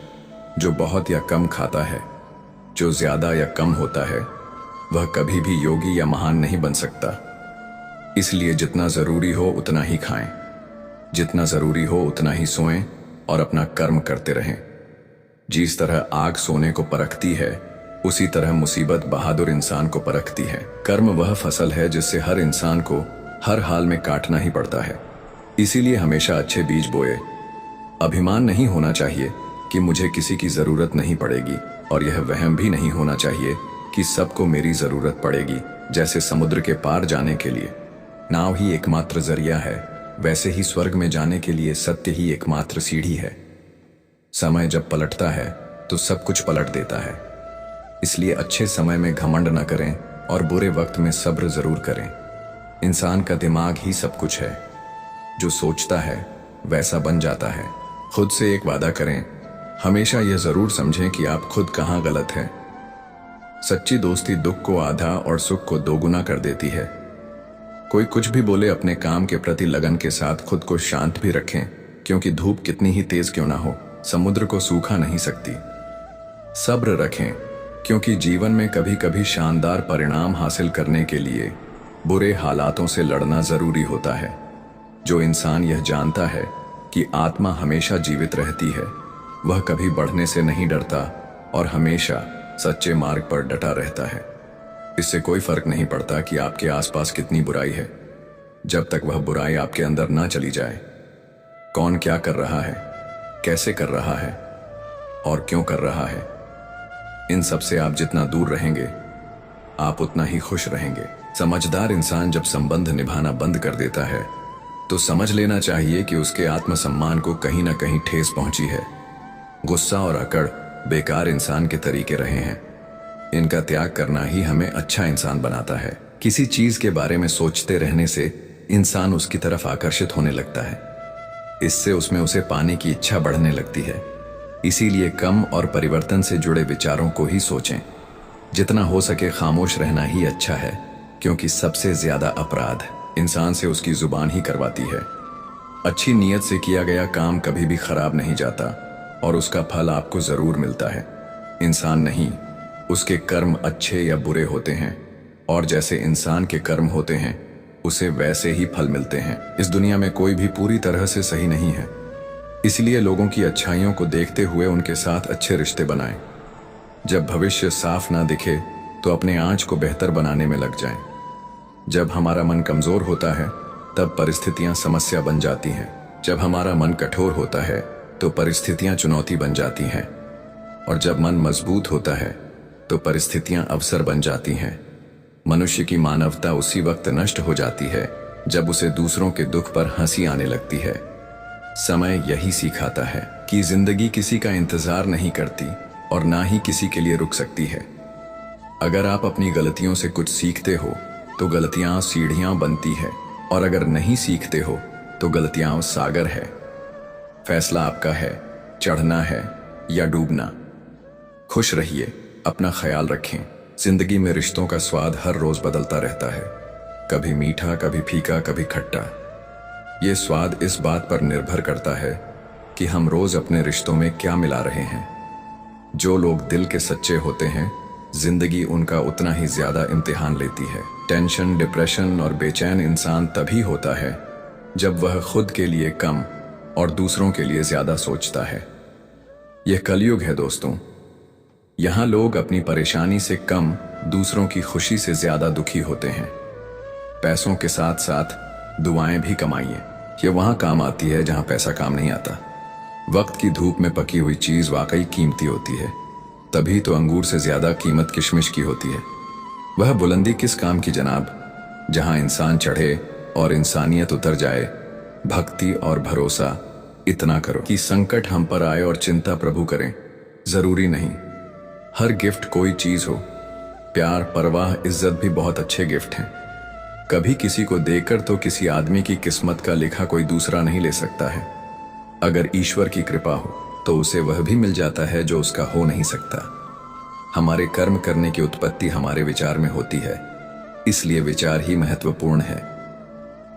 [SPEAKER 1] जो बहुत या कम खाता है, जो ज्यादा या कम होता है, वह कभी भी योगी या महान नहीं बन सकता। इसलिए जितना जरूरी हो उतना ही खाएं, जितना जरूरी हो उतना ही सोएं और अपना कर्म करते रहें। जिस तरह आग सोने को परखती है, उसी तरह मुसीबत बहादुर इंसान को परखती है। कर्म वह फसल है जिससे हर इंसान को हर हाल में काटना ही पड़ता है। इसीलिए हमेशा अच्छे बीज बोए। अभिमान नहीं होना चाहिए कि मुझे किसी की जरूरत नहीं पड़ेगी, और यह वहम भी नहीं होना चाहिए कि सबको मेरी जरूरत पड़ेगी। जैसे समुद्र के पार जाने के लिए नाव ही एकमात्र जरिया है, वैसे ही स्वर्ग में जाने के लिए सत्य ही एकमात्र सीढ़ी है। समय जब पलटता है तो सब कुछ पलट देता है। इसलिए अच्छे समय में घमंड न करें और बुरे वक्त में सब्र जरूर करें। इंसान का दिमाग ही सब कुछ है। जो सोचता है वैसा बन जाता है। खुद से एक वादा करें, हमेशा यह जरूर समझें कि आप खुद कहां गलत हैं। सच्ची दोस्ती दुख को आधा और सुख को दोगुना कर देती है। कोई कुछ भी बोले, अपने काम के प्रति लगन के साथ खुद को शांत भी रखें, क्योंकि धूप कितनी ही तेज क्यों ना हो, समुद्र को सूखा नहीं सकती। सब्र रखें, क्योंकि जीवन में कभी कभी शानदार परिणाम हासिल करने के लिए बुरे हालातों से लड़ना जरूरी होता है। जो इंसान यह जानता है कि आत्मा हमेशा जीवित रहती है, वह कभी बढ़ने से नहीं डरता और हमेशा सच्चे मार्ग पर डटा रहता है। इससे कोई फर्क नहीं पड़ता कि आपके आसपास कितनी बुराई है, जब तक वह बुराई आपके अंदर ना चली जाए। कौन क्या कर रहा है, कैसे कर रहा है और क्यों कर रहा है, इन सब से आप जितना दूर रहेंगे, आप उतना ही खुश रहेंगे। समझदार इंसान जब संबंध निभाना बंद कर देता है, तो समझ लेना चाहिए कि उसके आत्मसम्मान को कहीं ना कहीं ठेस पहुंची है। गुस्सा और अकड़ बेकार इंसान के तरीके रहे हैं। इनका त्याग करना ही हमें अच्छा इंसान बनाता है। किसी चीज के बारे में सोचते रहने से इंसान उसकी तरफ आकर्षित होने लगता है। इससे उसमें उसे पाने की इच्छा बढ़ने लगती है। इसीलिए कम और परिवर्तन से जुड़े विचारों को ही सोचें। जितना हो सके खामोश रहना ही अच्छा है, क्योंकि सबसे ज्यादा अपराध इंसान से उसकी जुबान ही करवाती है। अच्छी नीयत से किया गया काम कभी भी खराब नहीं जाता और उसका फल आपको जरूर मिलता है। इंसान नहीं, उसके कर्म अच्छे या बुरे होते हैं, और जैसे इंसान के कर्म होते हैं, उसे वैसे ही फल मिलते हैं। इस दुनिया में कोई भी पूरी तरह से सही नहीं है। इसलिए लोगों की अच्छाइयों को देखते हुए उनके साथ अच्छे रिश्ते बनाएं। जब भविष्य साफ ना दिखे तो अपने आंच को बेहतर बनाने में लग जाएं। जब हमारा मन कमजोर होता है तब परिस्थितियां समस्या बन जाती हैं। जब हमारा मन कठोर होता है तो परिस्थितियां चुनौती बन जाती हैं। और जब मन मजबूत होता है तो परिस्थितियां अवसर बन जाती हैं। मनुष्य की मानवता उसी वक्त नष्ट हो जाती है जब उसे दूसरों के दुख पर हंसी आने लगती है। समय यही सिखाता है कि जिंदगी किसी का इंतजार नहीं करती और ना ही किसी के लिए रुक सकती है। अगर आप अपनी गलतियों से कुछ सीखते हो तो गलतियां सीढ़ियां बनती है, और अगर नहीं सीखते हो तो गलतियां सागर है। फैसला आपका है, चढ़ना है या डूबना। खुश रहिए, अपना ख्याल रखें। जिंदगी में रिश्तों का स्वाद हर रोज बदलता रहता है, कभी मीठा, कभी फीका, कभी खट्टा। ये स्वाद इस बात पर निर्भर करता है कि हम रोज अपने रिश्तों में क्या मिला रहे हैं। जो लोग दिल के सच्चे होते हैं, जिंदगी उनका उतना ही ज्यादा इम्तिहान लेती है। टेंशन, डिप्रेशन और बेचैन इंसान तभी होता है जब वह खुद के लिए कम और दूसरों के लिए ज्यादा सोचता है। यह कलयुग है दोस्तों। यहाँ लोग अपनी परेशानी से कम दूसरों की खुशी से ज्यादा दुखी होते हैं। पैसों के साथ साथ दुआएं भी कमाइए। ये वहां काम आती है जहां पैसा काम नहीं आता। वक्त की धूप में पकी हुई चीज वाकई कीमती होती है, तभी तो अंगूर से ज्यादा कीमत किशमिश की होती है। वह बुलंदी किस काम की जनाब, जहां इंसान चढ़े और इंसानियत उतर जाए। भक्ति और भरोसा इतना करो कि संकट हम पर आए और चिंता प्रभु करें। जरूरी नहीं हर गिफ्ट कोई चीज हो। प्यार, परवाह, इज्जत भी बहुत अच्छे गिफ्ट हैं। कभी किसी को देकर तो किसी आदमी की किस्मत का लिखा कोई दूसरा नहीं ले सकता है। अगर ईश्वर की कृपा हो तो उसे वह भी मिल जाता है जो उसका हो नहीं सकता। हमारे कर्म करने की उत्पत्ति हमारे विचार में होती है, इसलिए विचार ही महत्वपूर्ण है।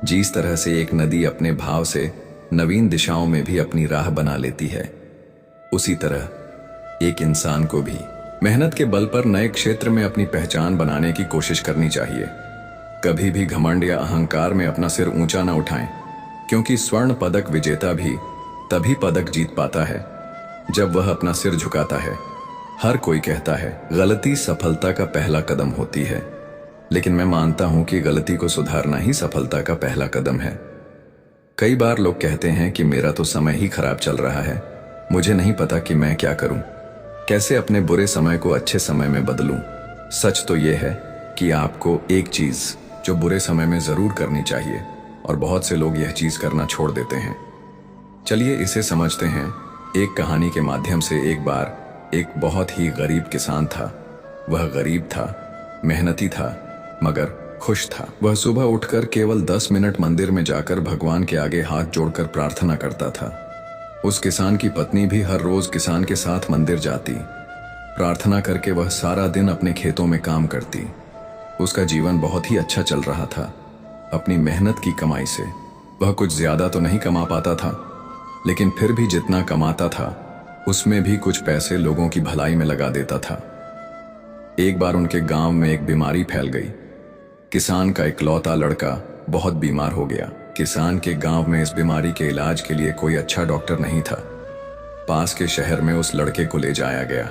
[SPEAKER 1] जिस तरह से एक नदी अपने भाव से नवीन दिशाओं में भी अपनी राह बना लेती है, उसी तरह एक इंसान को भी मेहनत के बल पर नए क्षेत्र में अपनी पहचान बनाने की कोशिश करनी चाहिए। कभी भी घमंड या अहंकार में अपना सिर ऊंचा न उठाएं, क्योंकि स्वर्ण पदक विजेता भी तभी पदक जीत पाता है जब वह अपना सिर झुकाता है। हर कोई कहता है गलती सफलता का पहला कदम होती है, लेकिन मैं मानता हूं कि गलती को सुधारना ही सफलता का पहला कदम है। कई बार लोग कहते हैं कि मेरा तो समय ही खराब चल रहा है, मुझे नहीं पता कि मैं क्या करूं, कैसे अपने बुरे समय को अच्छे समय में बदलूं। सच तो यह है कि आपको एक चीज जो बुरे समय में जरूर करनी चाहिए, और बहुत से लोग यह चीज करना छोड़ देते हैं। चलिए इसे समझते हैं। एक कहानी के माध्यम से। एक बार एक बहुत ही गरीब किसान था। वह गरीब था, मेहनती था, मगर खुश था। वह सुबह उठकर केवल 10 मिनट मंदिर में जाकर भगवान के आगे हाथ जोड़कर प्रार्थना करता था। उस किसान की पत्नी भी हर रोज किसान के साथ मंदिर जाती। प्रार्थना करके वह सारा दिन अपने खेतों में काम करती। उसका जीवन बहुत ही अच्छा चल रहा था। अपनी मेहनत की कमाई से वह कुछ ज्यादा तो नहीं कमा पाता था, लेकिन फिर भी जितना कमाता था उसमें भी कुछ पैसे लोगों की भलाई में लगा देता था। एक बार उनके गांव में एक बीमारी फैल गई। किसान का इकलौता लड़का बहुत बीमार हो गया। किसान के गांव में इस बीमारी के इलाज के लिए कोई अच्छा डॉक्टर नहीं था। पास के शहर में उस लड़के को ले जाया गया।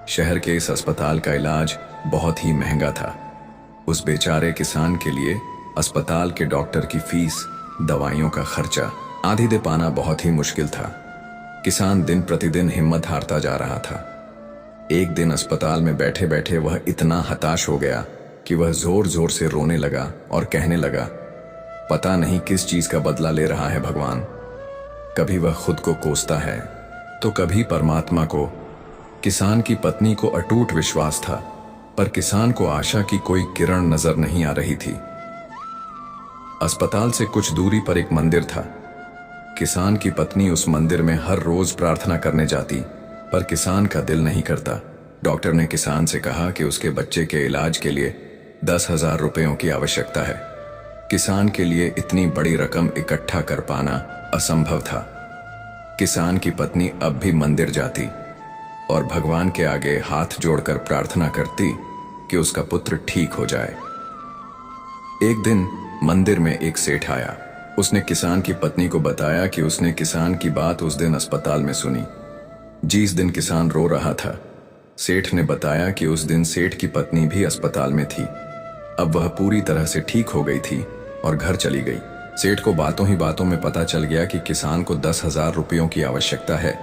[SPEAKER 1] शहर के इस अस्पताल का इलाज बहुत ही महंगा था। उस बेचारे किसान के लिए अस्पताल के डॉक्टर की फीस, दवाइयों का खर्चा आधी दे पाना बहुत ही मुश्किल था। किसान दिन प्रतिदिन हिम्मत हारता जा रहा था। एक दिन अस्पताल में बैठे बैठे वह इतना हताश हो गया कि वह जोर जोर से रोने लगा और कहने लगा, पता नहीं किस चीज का बदला ले रहा है भगवान। कभी वह खुद को कोसता है तो कभी परमात्मा को। किसान की पत्नी को अटूट विश्वास था, पर किसान को आशा की कोई किरण नजर नहीं आ रही थी। अस्पताल से कुछ दूरी पर एक मंदिर था। किसान की पत्नी उस मंदिर में हर रोज प्रार्थना करने जाती, पर किसान का दिल नहीं करता। डॉक्टर ने किसान से कहा कि उसके बच्चे के इलाज के लिए 10,000 रुपयों की आवश्यकता है। किसान के लिए इतनी बड़ी रकम इकट्ठा कर पाना असंभव था। किसान की पत्नी अब भी मंदिर जाती और भगवान के आगे हाथ जोड़कर प्रार्थना करती कि उसका पुत्र ठीक हो जाए। एक दिन मंदिर में एक सेठ आया। उसने किसान की पत्नी को बताया कि उसने किसान की बात उस दिन अस्पताल में सुनी। जिस दिन किसान रो रहा था, सेठ ने बताया कि उस दिन सेठ की पत्नी भी अस्पताल में थी। अब वह पूरी तरह से ठीक हो गई थी और घर चली गई। सेठ को बातों ही बातों में पता चल गया कि किसान को 10,000 रुपयों की आवश्यकता है,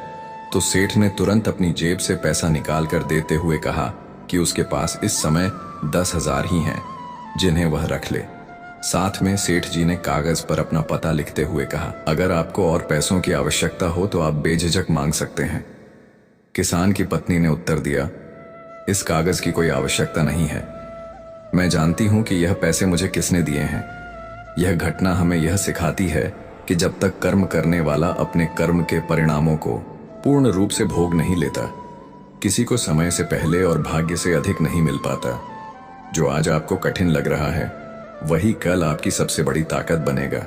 [SPEAKER 1] तो सेठ ने तुरंत अपनी जेब से पैसा निकाल कर देते हुए कहा कि उसके पास इस समय 10,000 ही हैं, जिन्हें वह रख ले। साथ में सेठ जी ने कागज पर अपना पता लिखते हुए कहा, अगर आपको और पैसों की आवश्यकता हो तो आप बेझिझक मांग सकते हैं। किसान की पत्नी ने उत्तर दिया, इस कागज की कोई आवश्यकता नहीं है। मैं जानती हूं कि यह पैसे मुझे किसने दिए हैं। यह घटना हमें यह सिखाती है कि जब तक कर्म करने वाला अपने कर्म के परिणामों को पूर्ण रूप से भोग नहीं लेता, किसी को समय से पहले और भाग्य से अधिक नहीं मिल पाता। जो आज आपको कठिन लग रहा है, वही कल आपकी सबसे बड़ी ताकत बनेगा।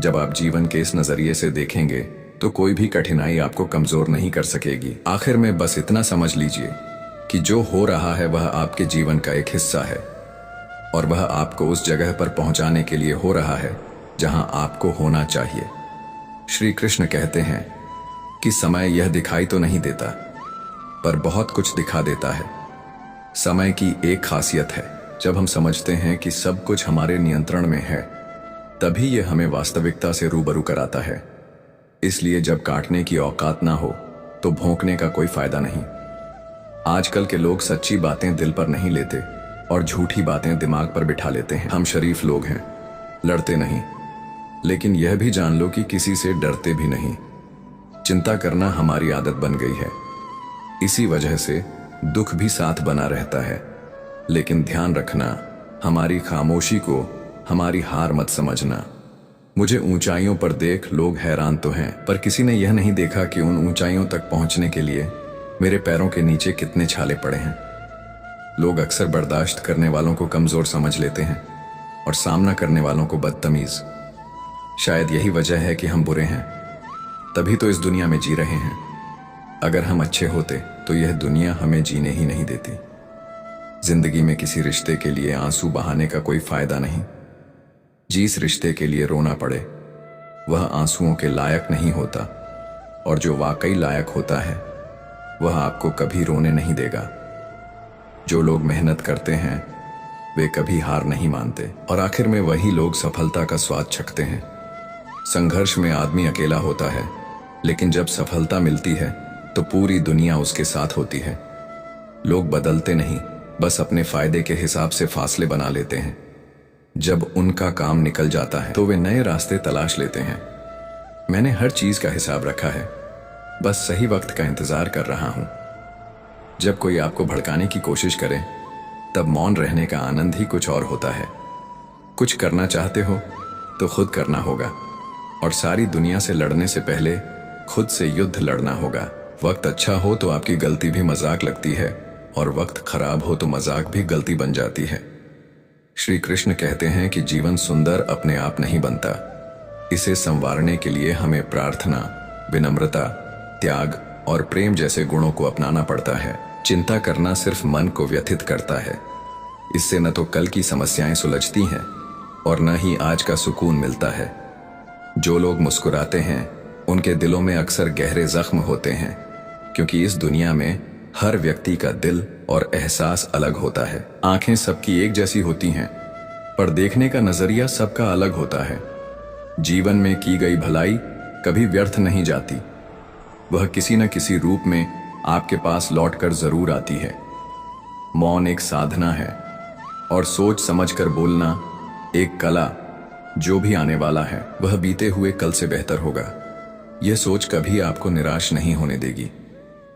[SPEAKER 1] जब आप जीवन के इस नजरिए से देखेंगे तो कोई भी कठिनाई आपको कमजोर नहीं कर सकेगी। आखिर में बस इतना समझ लीजिए कि जो हो रहा है वह आपके जीवन का एक हिस्सा है और वह आपको उस जगह पर पहुंचाने के लिए हो रहा है जहां आपको होना चाहिए। श्री कृष्ण कहते हैं कि समय यह दिखाई तो नहीं देता, पर बहुत कुछ दिखा देता है। समय की एक खासियत है, जब हम समझते हैं कि सब कुछ हमारे नियंत्रण में है, तभी यह हमें वास्तविकता से रूबरू कराता है। इसलिए जब काटने की औकात ना हो तो भौंकने का कोई फायदा नहीं। आजकल के लोग सच्ची बातें दिल पर नहीं लेते और झूठी बातें दिमाग पर बिठा लेते हैं। हम शरीफ लोग हैं, लड़ते नहीं, लेकिन यह भी जान लो कि किसी से डरते भी नहीं। चिंता करना हमारी आदत बन गई है, इसी वजह से दुख भी साथ बना रहता है। लेकिन ध्यान रखना, हमारी खामोशी को हमारी हार मत समझना। मुझे ऊंचाइयों पर देख लोग हैरान तो हैं, पर किसी ने यह नहीं देखा कि उन ऊंचाइयों तक पहुंचने के लिए मेरे पैरों के नीचे कितने छाले पड़े हैं। लोग अक्सर बर्दाश्त करने वालों को कमजोर समझ लेते हैं और सामना करने वालों को बदतमीज। शायद यही वजह है कि हम बुरे हैं, तभी तो इस दुनिया में जी रहे हैं। अगर हम अच्छे होते तो यह दुनिया हमें जीने ही नहीं देती। जिंदगी में किसी रिश्ते के लिए आंसू बहाने का कोई फायदा नहीं। जिस रिश्ते के लिए रोना पड़े वह आंसुओं के लायक नहीं होता, और जो वाकई लायक होता है वह आपको कभी रोने नहीं देगा। जो लोग मेहनत करते हैं वे कभी हार नहीं मानते, और आखिर में वही लोग सफलता का स्वाद चखते हैं। संघर्ष में आदमी अकेला होता है, लेकिन जब सफलता मिलती है तो पूरी दुनिया उसके साथ होती है। लोग बदलते नहीं, बस अपने फायदे के हिसाब से फासले बना लेते हैं। जब उनका काम निकल जाता है तो वे नए रास्ते तलाश लेते हैं। मैंने हर चीज का हिसाब रखा है, बस सही वक्त का इंतजार कर रहा हूं। जब कोई आपको भड़काने की कोशिश करे तब मौन रहने का आनंद ही कुछ और होता है। कुछ करना चाहते हो तो खुद करना होगा, और सारी दुनिया से लड़ने से पहले खुद से युद्ध लड़ना होगा। वक्त अच्छा हो तो आपकी गलती भी मजाक लगती है, और वक्त खराब हो तो मजाक भी गलती बन जाती है। श्री कृष्ण कहते हैं कि जीवन सुंदर अपने आप नहीं बनता, इसे संवारने के लिए हमें प्रार्थना, विनम्रता, त्याग और प्रेम जैसे गुणों को अपनाना पड़ता है। चिंता करना सिर्फ मन को व्यथित करता है। इससे न तो कल की समस्याएं सुलझती हैं और न ही आज का सुकून मिलता है। जो लोग मुस्कुराते हैं उनके दिलों में अक्सर गहरे जख्म होते हैं, क्योंकि इस दुनिया में हर व्यक्ति का दिल और एहसास अलग होता है। आंखें सबकी एक जैसी होती हैं, पर देखने का नजरिया सबका अलग होता है। जीवन में की गई भलाई कभी व्यर्थ नहीं जाती, वह किसी न किसी रूप में आपके पास लौटकर जरूर आती है। मौन एक साधना है, और सोच समझकर बोलना एक कला। जो भी आने वाला है वह बीते हुए कल से बेहतर होगा। यह सोच कभी आपको निराश नहीं होने देगी।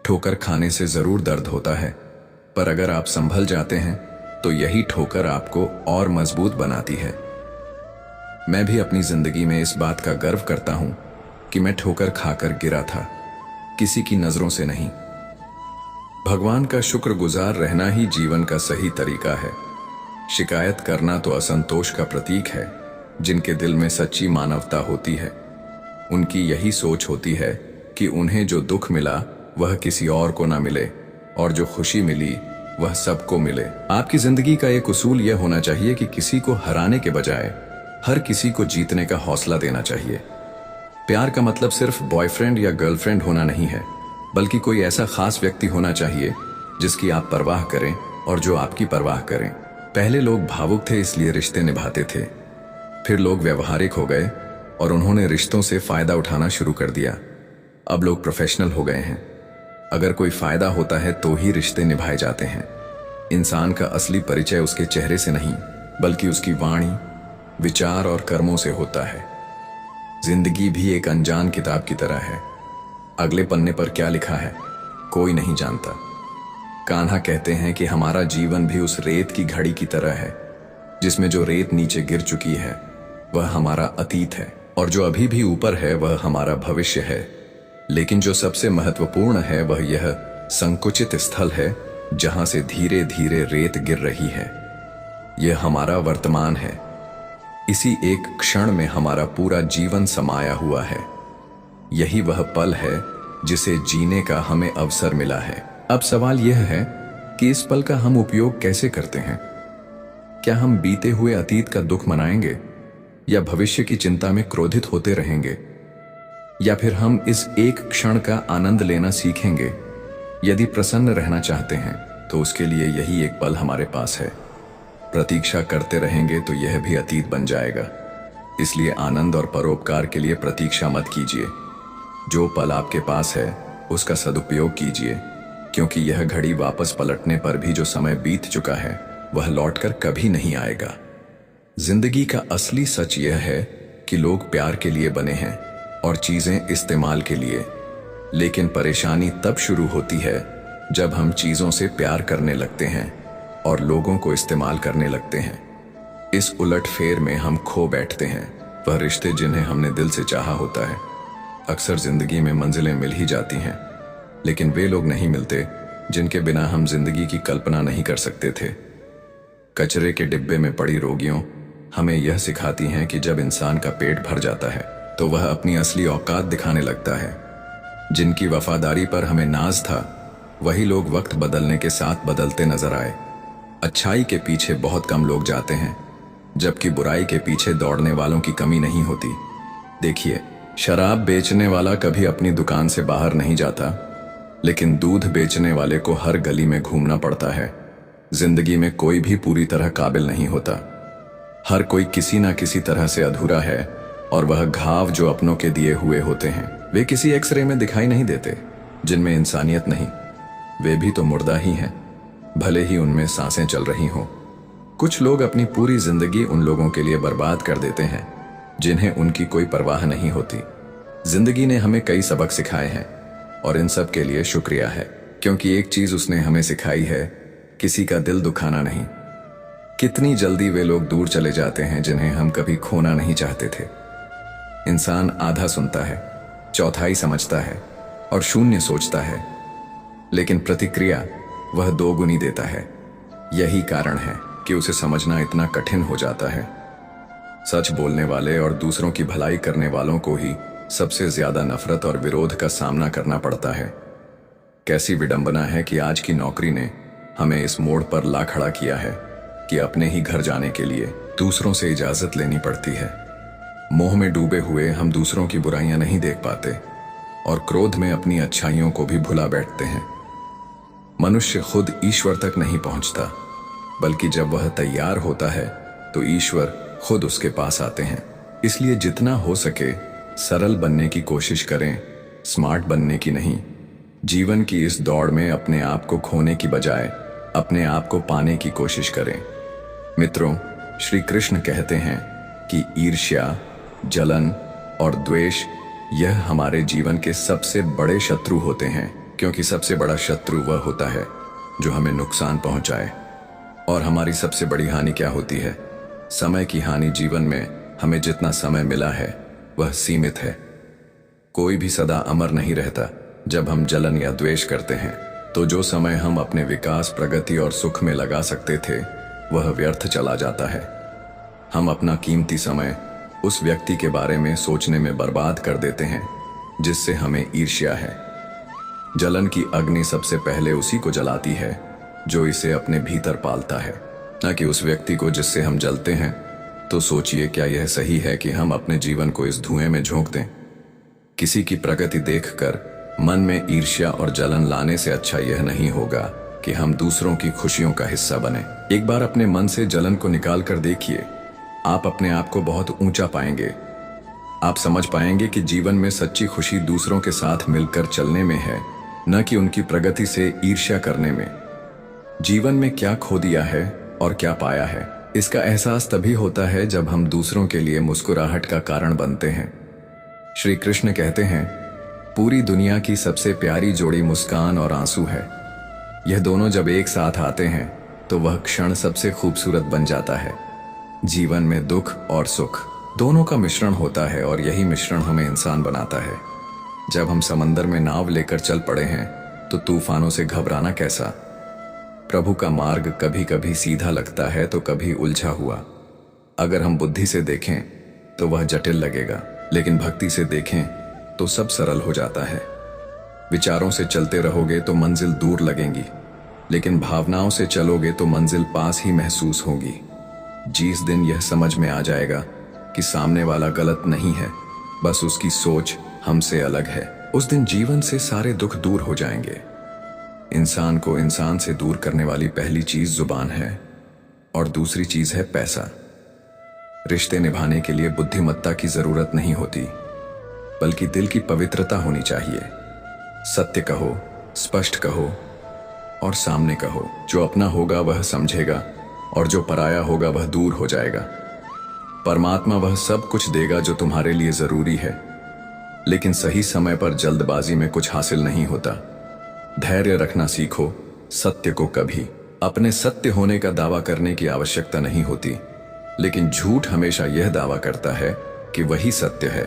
[SPEAKER 1] ठोकर खाने से जरूर दर्द होता है, पर अगर आप संभल जाते हैं तो यही ठोकर आपको और मजबूत बनाती है। मैं भी अपनी जिंदगी में इस बात का गर्व करता हूं कि मैं ठोकर खाकर गिरा था, किसी की नजरों से नहीं। भगवान का शुक्रगुजार रहना ही जीवन का सही तरीका है। शिकायत करना तो असंतोष का प्रतीक है। जिनके दिल में सच्ची मानवता होती है उनकी यही सोच होती है कि उन्हें जो दुख मिला वह किसी और को ना मिले, और जो खुशी मिली वह सबको मिले। आपकी जिंदगी का एक उसूल यह होना चाहिए कि किसी को हराने के बजाय हर किसी को जीतने का हौसला देना चाहिए। प्यार का मतलब सिर्फ बॉयफ्रेंड या गर्लफ्रेंड होना नहीं है, बल्कि कोई ऐसा खास व्यक्ति होना चाहिए जिसकी आप परवाह करें और जो आपकी परवाह करें। पहले लोग भावुक थे इसलिए रिश्ते निभाते थे, फिर लोग व्यवहारिक हो गए और उन्होंने रिश्तों से फायदा उठाना शुरू कर दिया। अब लोग प्रोफेशनल हो गए हैं। अगर कोई फायदा होता है तो ही रिश्ते निभाए जाते हैं। इंसान का असली परिचय उसके चेहरे से नहीं बल्कि उसकी वाणी, विचार और कर्मों से होता है। जिंदगी भी एक अनजान किताब की तरह है। अगले पन्ने पर क्या लिखा है कोई नहीं जानता। कान्हा कहते हैं कि हमारा जीवन भी उस रेत की घड़ी की तरह है जिसमें जो रेत नीचे गिर चुकी है वह हमारा अतीत है और जो अभी भी ऊपर है वह हमारा भविष्य है। लेकिन जो सबसे महत्वपूर्ण है वह यह संकुचित स्थल है जहां से धीरे धीरे रेत गिर रही है। यह हमारा वर्तमान है। इसी एक क्षण में हमारा पूरा जीवन समाया हुआ है। यही वह पल है जिसे जीने का हमें अवसर मिला है। अब सवाल यह है कि इस पल का हम उपयोग कैसे करते हैं। क्या हम बीते हुए अतीत का दुख मनाएंगे या भविष्य की चिंता में क्रोधित होते रहेंगे, या फिर हम इस एक क्षण का आनंद लेना सीखेंगे। यदि प्रसन्न रहना चाहते हैं तो उसके लिए यही एक पल हमारे पास है। प्रतीक्षा करते रहेंगे तो यह भी अतीत बन जाएगा। इसलिए आनंद और परोपकार के लिए प्रतीक्षा मत कीजिए। जो पल आपके पास है उसका सदुपयोग कीजिए, क्योंकि यह घड़ी वापस पलटने पर भी जो समय बीत चुका है वह लौटकर कभी नहीं आएगा। जिंदगी का असली सच यह है कि लोग प्यार के लिए बने हैं और चीजें इस्तेमाल के लिए। लेकिन परेशानी तब शुरू होती है जब हम चीजों से प्यार करने लगते हैं और लोगों को इस्तेमाल करने लगते हैं। इस उलटफेर में हम खो बैठते हैं वह रिश्ते जिन्हें हमने दिल से चाहा होता है। अक्सर जिंदगी में मंजिलें मिल ही जाती हैं, लेकिन वे लोग नहीं मिलते जिनके बिना हम जिंदगी की कल्पना नहीं कर सकते थे। कचरे के डिब्बे में पड़ी रोगियों हमें यह सिखाती हैं कि जब इंसान का पेट भर जाता है तो वह अपनी असली औकात दिखाने लगता है। जिनकी वफादारी पर हमें नाज था वही लोग वक्त बदलने के साथ बदलते नजर आए। अच्छाई के पीछे बहुत कम लोग जाते हैं, जबकि बुराई के पीछे दौड़ने वालों की कमी नहीं होती। देखिए, शराब बेचने वाला कभी अपनी दुकान से बाहर नहीं जाता, लेकिन दूध बेचने वाले को हर गली में घूमना पड़ता है। जिंदगी में कोई भी पूरी तरह काबिल नहीं होता। हर कोई किसी ना किसी तरह से अधूरा है, और वह घाव जो अपनों के दिए हुए होते हैं वे किसी एक्सरे में दिखाई नहीं देते। जिनमें इंसानियत नहीं वे भी तो मुर्दा ही हैं, भले ही उनमें सांसें चल रही हों। कुछ लोग अपनी पूरी जिंदगी उन लोगों के लिए बर्बाद कर देते हैं जिन्हें उनकी कोई परवाह नहीं होती। जिंदगी ने हमें कई सबक सिखाए हैं और इन सब के लिए शुक्रिया है, क्योंकि एक चीज उसने हमें सिखाई है, किसी का दिल दुखाना नहीं। कितनी जल्दी वे लोग दूर चले जाते हैं जिन्हें हम कभी खोना नहीं चाहते थे। इंसान आधा सुनता है, चौथाई समझता है और शून्य सोचता है, लेकिन प्रतिक्रिया वह दोगुनी देता है। यही कारण है कि उसे समझना इतना कठिन हो जाता है। सच बोलने वाले और दूसरों की भलाई करने वालों को ही सबसे ज्यादा नफरत और विरोध का सामना करना पड़ता है। कैसी विडंबना है कि आज की नौकरी ने हमें इस मोड़ पर ला खड़ा किया है कि अपने ही घर जाने के लिए दूसरों से इजाजत लेनी पड़ती है। मोह में डूबे हुए हम दूसरों की बुराइयां नहीं देख पाते और क्रोध में अपनी अच्छाइयों को भी भुला बैठते हैं। मनुष्य खुद ईश्वर तक नहीं पहुंचता, बल्कि जब वह तैयार होता है तो ईश्वर खुद उसके पास आते हैं। इसलिए जितना हो सके सरल बनने की कोशिश करें, स्मार्ट बनने की नहीं। जीवन की इस दौड़ में अपने आप को खोने की बजाय अपने आप को पाने की कोशिश करें। मित्रों, श्री कृष्ण कहते हैं कि ईर्ष्या, जलन और द्वेष यह हमारे जीवन के सबसे बड़े शत्रु होते हैं, क्योंकि सबसे बड़ा शत्रु वह होता है जो हमें नुकसान पहुंचाए। और हमारी सबसे बड़ी हानि क्या होती है? समय की हानि। जीवन में हमें जितना समय मिला है वह सीमित है। कोई भी सदा अमर नहीं रहता। जब हम जलन या द्वेष करते हैं तो जो समय हम अपने विकास, प्रगति और सुख में लगा सकते थे वह व्यर्थ चला जाता है। हम अपना कीमती समय उस व्यक्ति के बारे में सोचने में बर्बाद कर देते हैं जिससे हमें ईर्ष्या है। जलन की अग्नि सबसे पहले उसी को जलाती है जो इसे अपने भीतर पालता है, न कि उस व्यक्ति को जिससे हम जलते हैं। तो सोचिए, क्या यह सही है कि हम अपने जीवन को इस धुएं में झोंक दें? किसी की प्रगति देखकर मन में ईर्ष्या और जलन लाने से अच्छा यह नहीं होगा कि हम दूसरों की खुशियों का हिस्सा बने। एक बार अपने मन से जलन को निकाल कर देखिए, आप अपने आप को बहुत ऊंचा पाएंगे। आप समझ पाएंगे कि जीवन में सच्ची खुशी दूसरों के साथ मिलकर चलने में है, न कि उनकी प्रगति से ईर्ष्या करने में। जीवन में क्या खो दिया है और क्या पाया है, इसका एहसास तभी होता है जब हम दूसरों के लिए मुस्कुराहट का कारण बनते हैं। श्री कृष्ण कहते हैं, पूरी दुनिया की सबसे प्यारी जोड़ी मुस्कान और आंसू है। यह दोनों जब एक साथ आते हैं तो वह क्षण सबसे खूबसूरत बन जाता है। जीवन में दुख और सुख दोनों का मिश्रण होता है और यही मिश्रण हमें इंसान बनाता है। जब हम समंदर में नाव लेकर चल पड़े हैं तो तूफानों से घबराना कैसा। प्रभु का मार्ग कभी कभी सीधा लगता है तो कभी उलझा हुआ। अगर हम बुद्धि से देखें तो वह जटिल लगेगा, लेकिन भक्ति से देखें तो सब सरल हो जाता है। विचारों से चलते रहोगे तो मंजिल दूर लगेंगी, लेकिन भावनाओं से चलोगे तो मंजिल पास ही महसूस होगी। जिस दिन यह समझ में आ जाएगा कि सामने वाला गलत नहीं है, बस उसकी सोच हमसे अलग है, उस दिन जीवन से सारे दुख दूर हो जाएंगे। इंसान को इंसान से दूर करने वाली पहली चीज जुबान है और दूसरी चीज है पैसा। रिश्ते निभाने के लिए बुद्धिमत्ता की जरूरत नहीं होती, बल्कि दिल की पवित्रता होनी चाहिए। सत्य कहो, स्पष्ट कहो और सामने कहो। जो अपना होगा वह समझेगा और जो पराया होगा वह दूर हो जाएगा। परमात्मा वह सब कुछ देगा जो तुम्हारे लिए जरूरी है, लेकिन सही समय पर जल्दबाजी में कुछ हासिल नहीं होता। धैर्य रखना सीखो। सत्य को कभी अपने सत्य होने का दावा करने की आवश्यकता नहीं होती, लेकिन झूठ हमेशा यह दावा करता है कि वही सत्य है।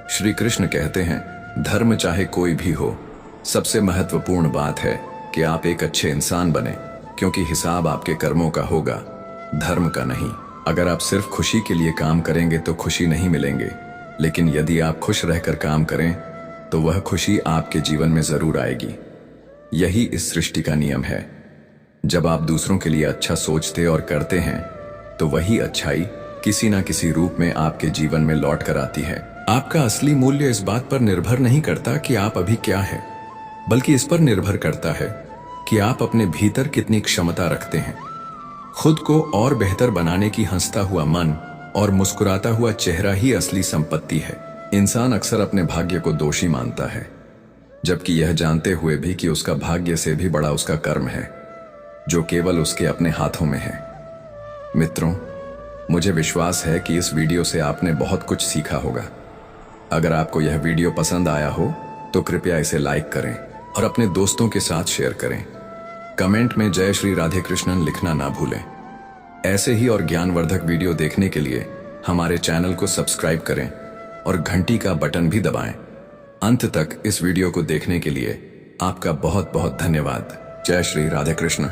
[SPEAKER 1] श्री कृष्ण कहते हैं, धर्म चाहे कोई भी हो, सबसे महत्वपूर्ण बात है कि आप एक अच्छे इंसान बने, क्योंकि हिसाब आपके कर्मों का होगा, धर्म का नहीं। अगर आप सिर्फ खुशी के लिए काम करेंगे तो खुशी नहीं मिलेंगे, लेकिन यदि आप खुश रहकर काम करें तो वह खुशी आपके जीवन में जरूर आएगी। यही इस सृष्टि का नियम है। जब आप दूसरों के लिए अच्छा सोचते और करते हैं तो वही अच्छाई किसी ना किसी रूप में आपके जीवन में लौट कर आती है। आपका असली मूल्य इस बात पर निर्भर नहीं करता कि आप अभी क्या है, बल्कि इस पर निर्भर करता है कि आप अपने भीतर कितनी क्षमता रखते हैं। खुद को और बेहतर बनाने की हंसता हुआ मन और मुस्कुराता हुआ चेहरा ही असली संपत्ति है। इंसान अक्सर अपने भाग्य को दोषी मानता है, जबकि यह जानते हुए भी कि उसका भाग्य से भी बड़ा उसका कर्म है, जो केवल उसके अपने हाथों में है। मित्रों, मुझे विश्वास है कि इस वीडियो से आपने बहुत कुछ सीखा होगा। अगर आपको यह वीडियो पसंद आया हो तो कृपया इसे लाइक करें और अपने दोस्तों के साथ शेयर करें। कमेंट में जय श्री राधे कृष्णन लिखना ना भूलें। ऐसे ही और ज्ञानवर्धक वीडियो देखने के लिए हमारे चैनल को सब्सक्राइब करें और घंटी का बटन भी दबाएं। अंत तक इस वीडियो को देखने के लिए आपका बहुत बहुत धन्यवाद। जय श्री राधे कृष्ण।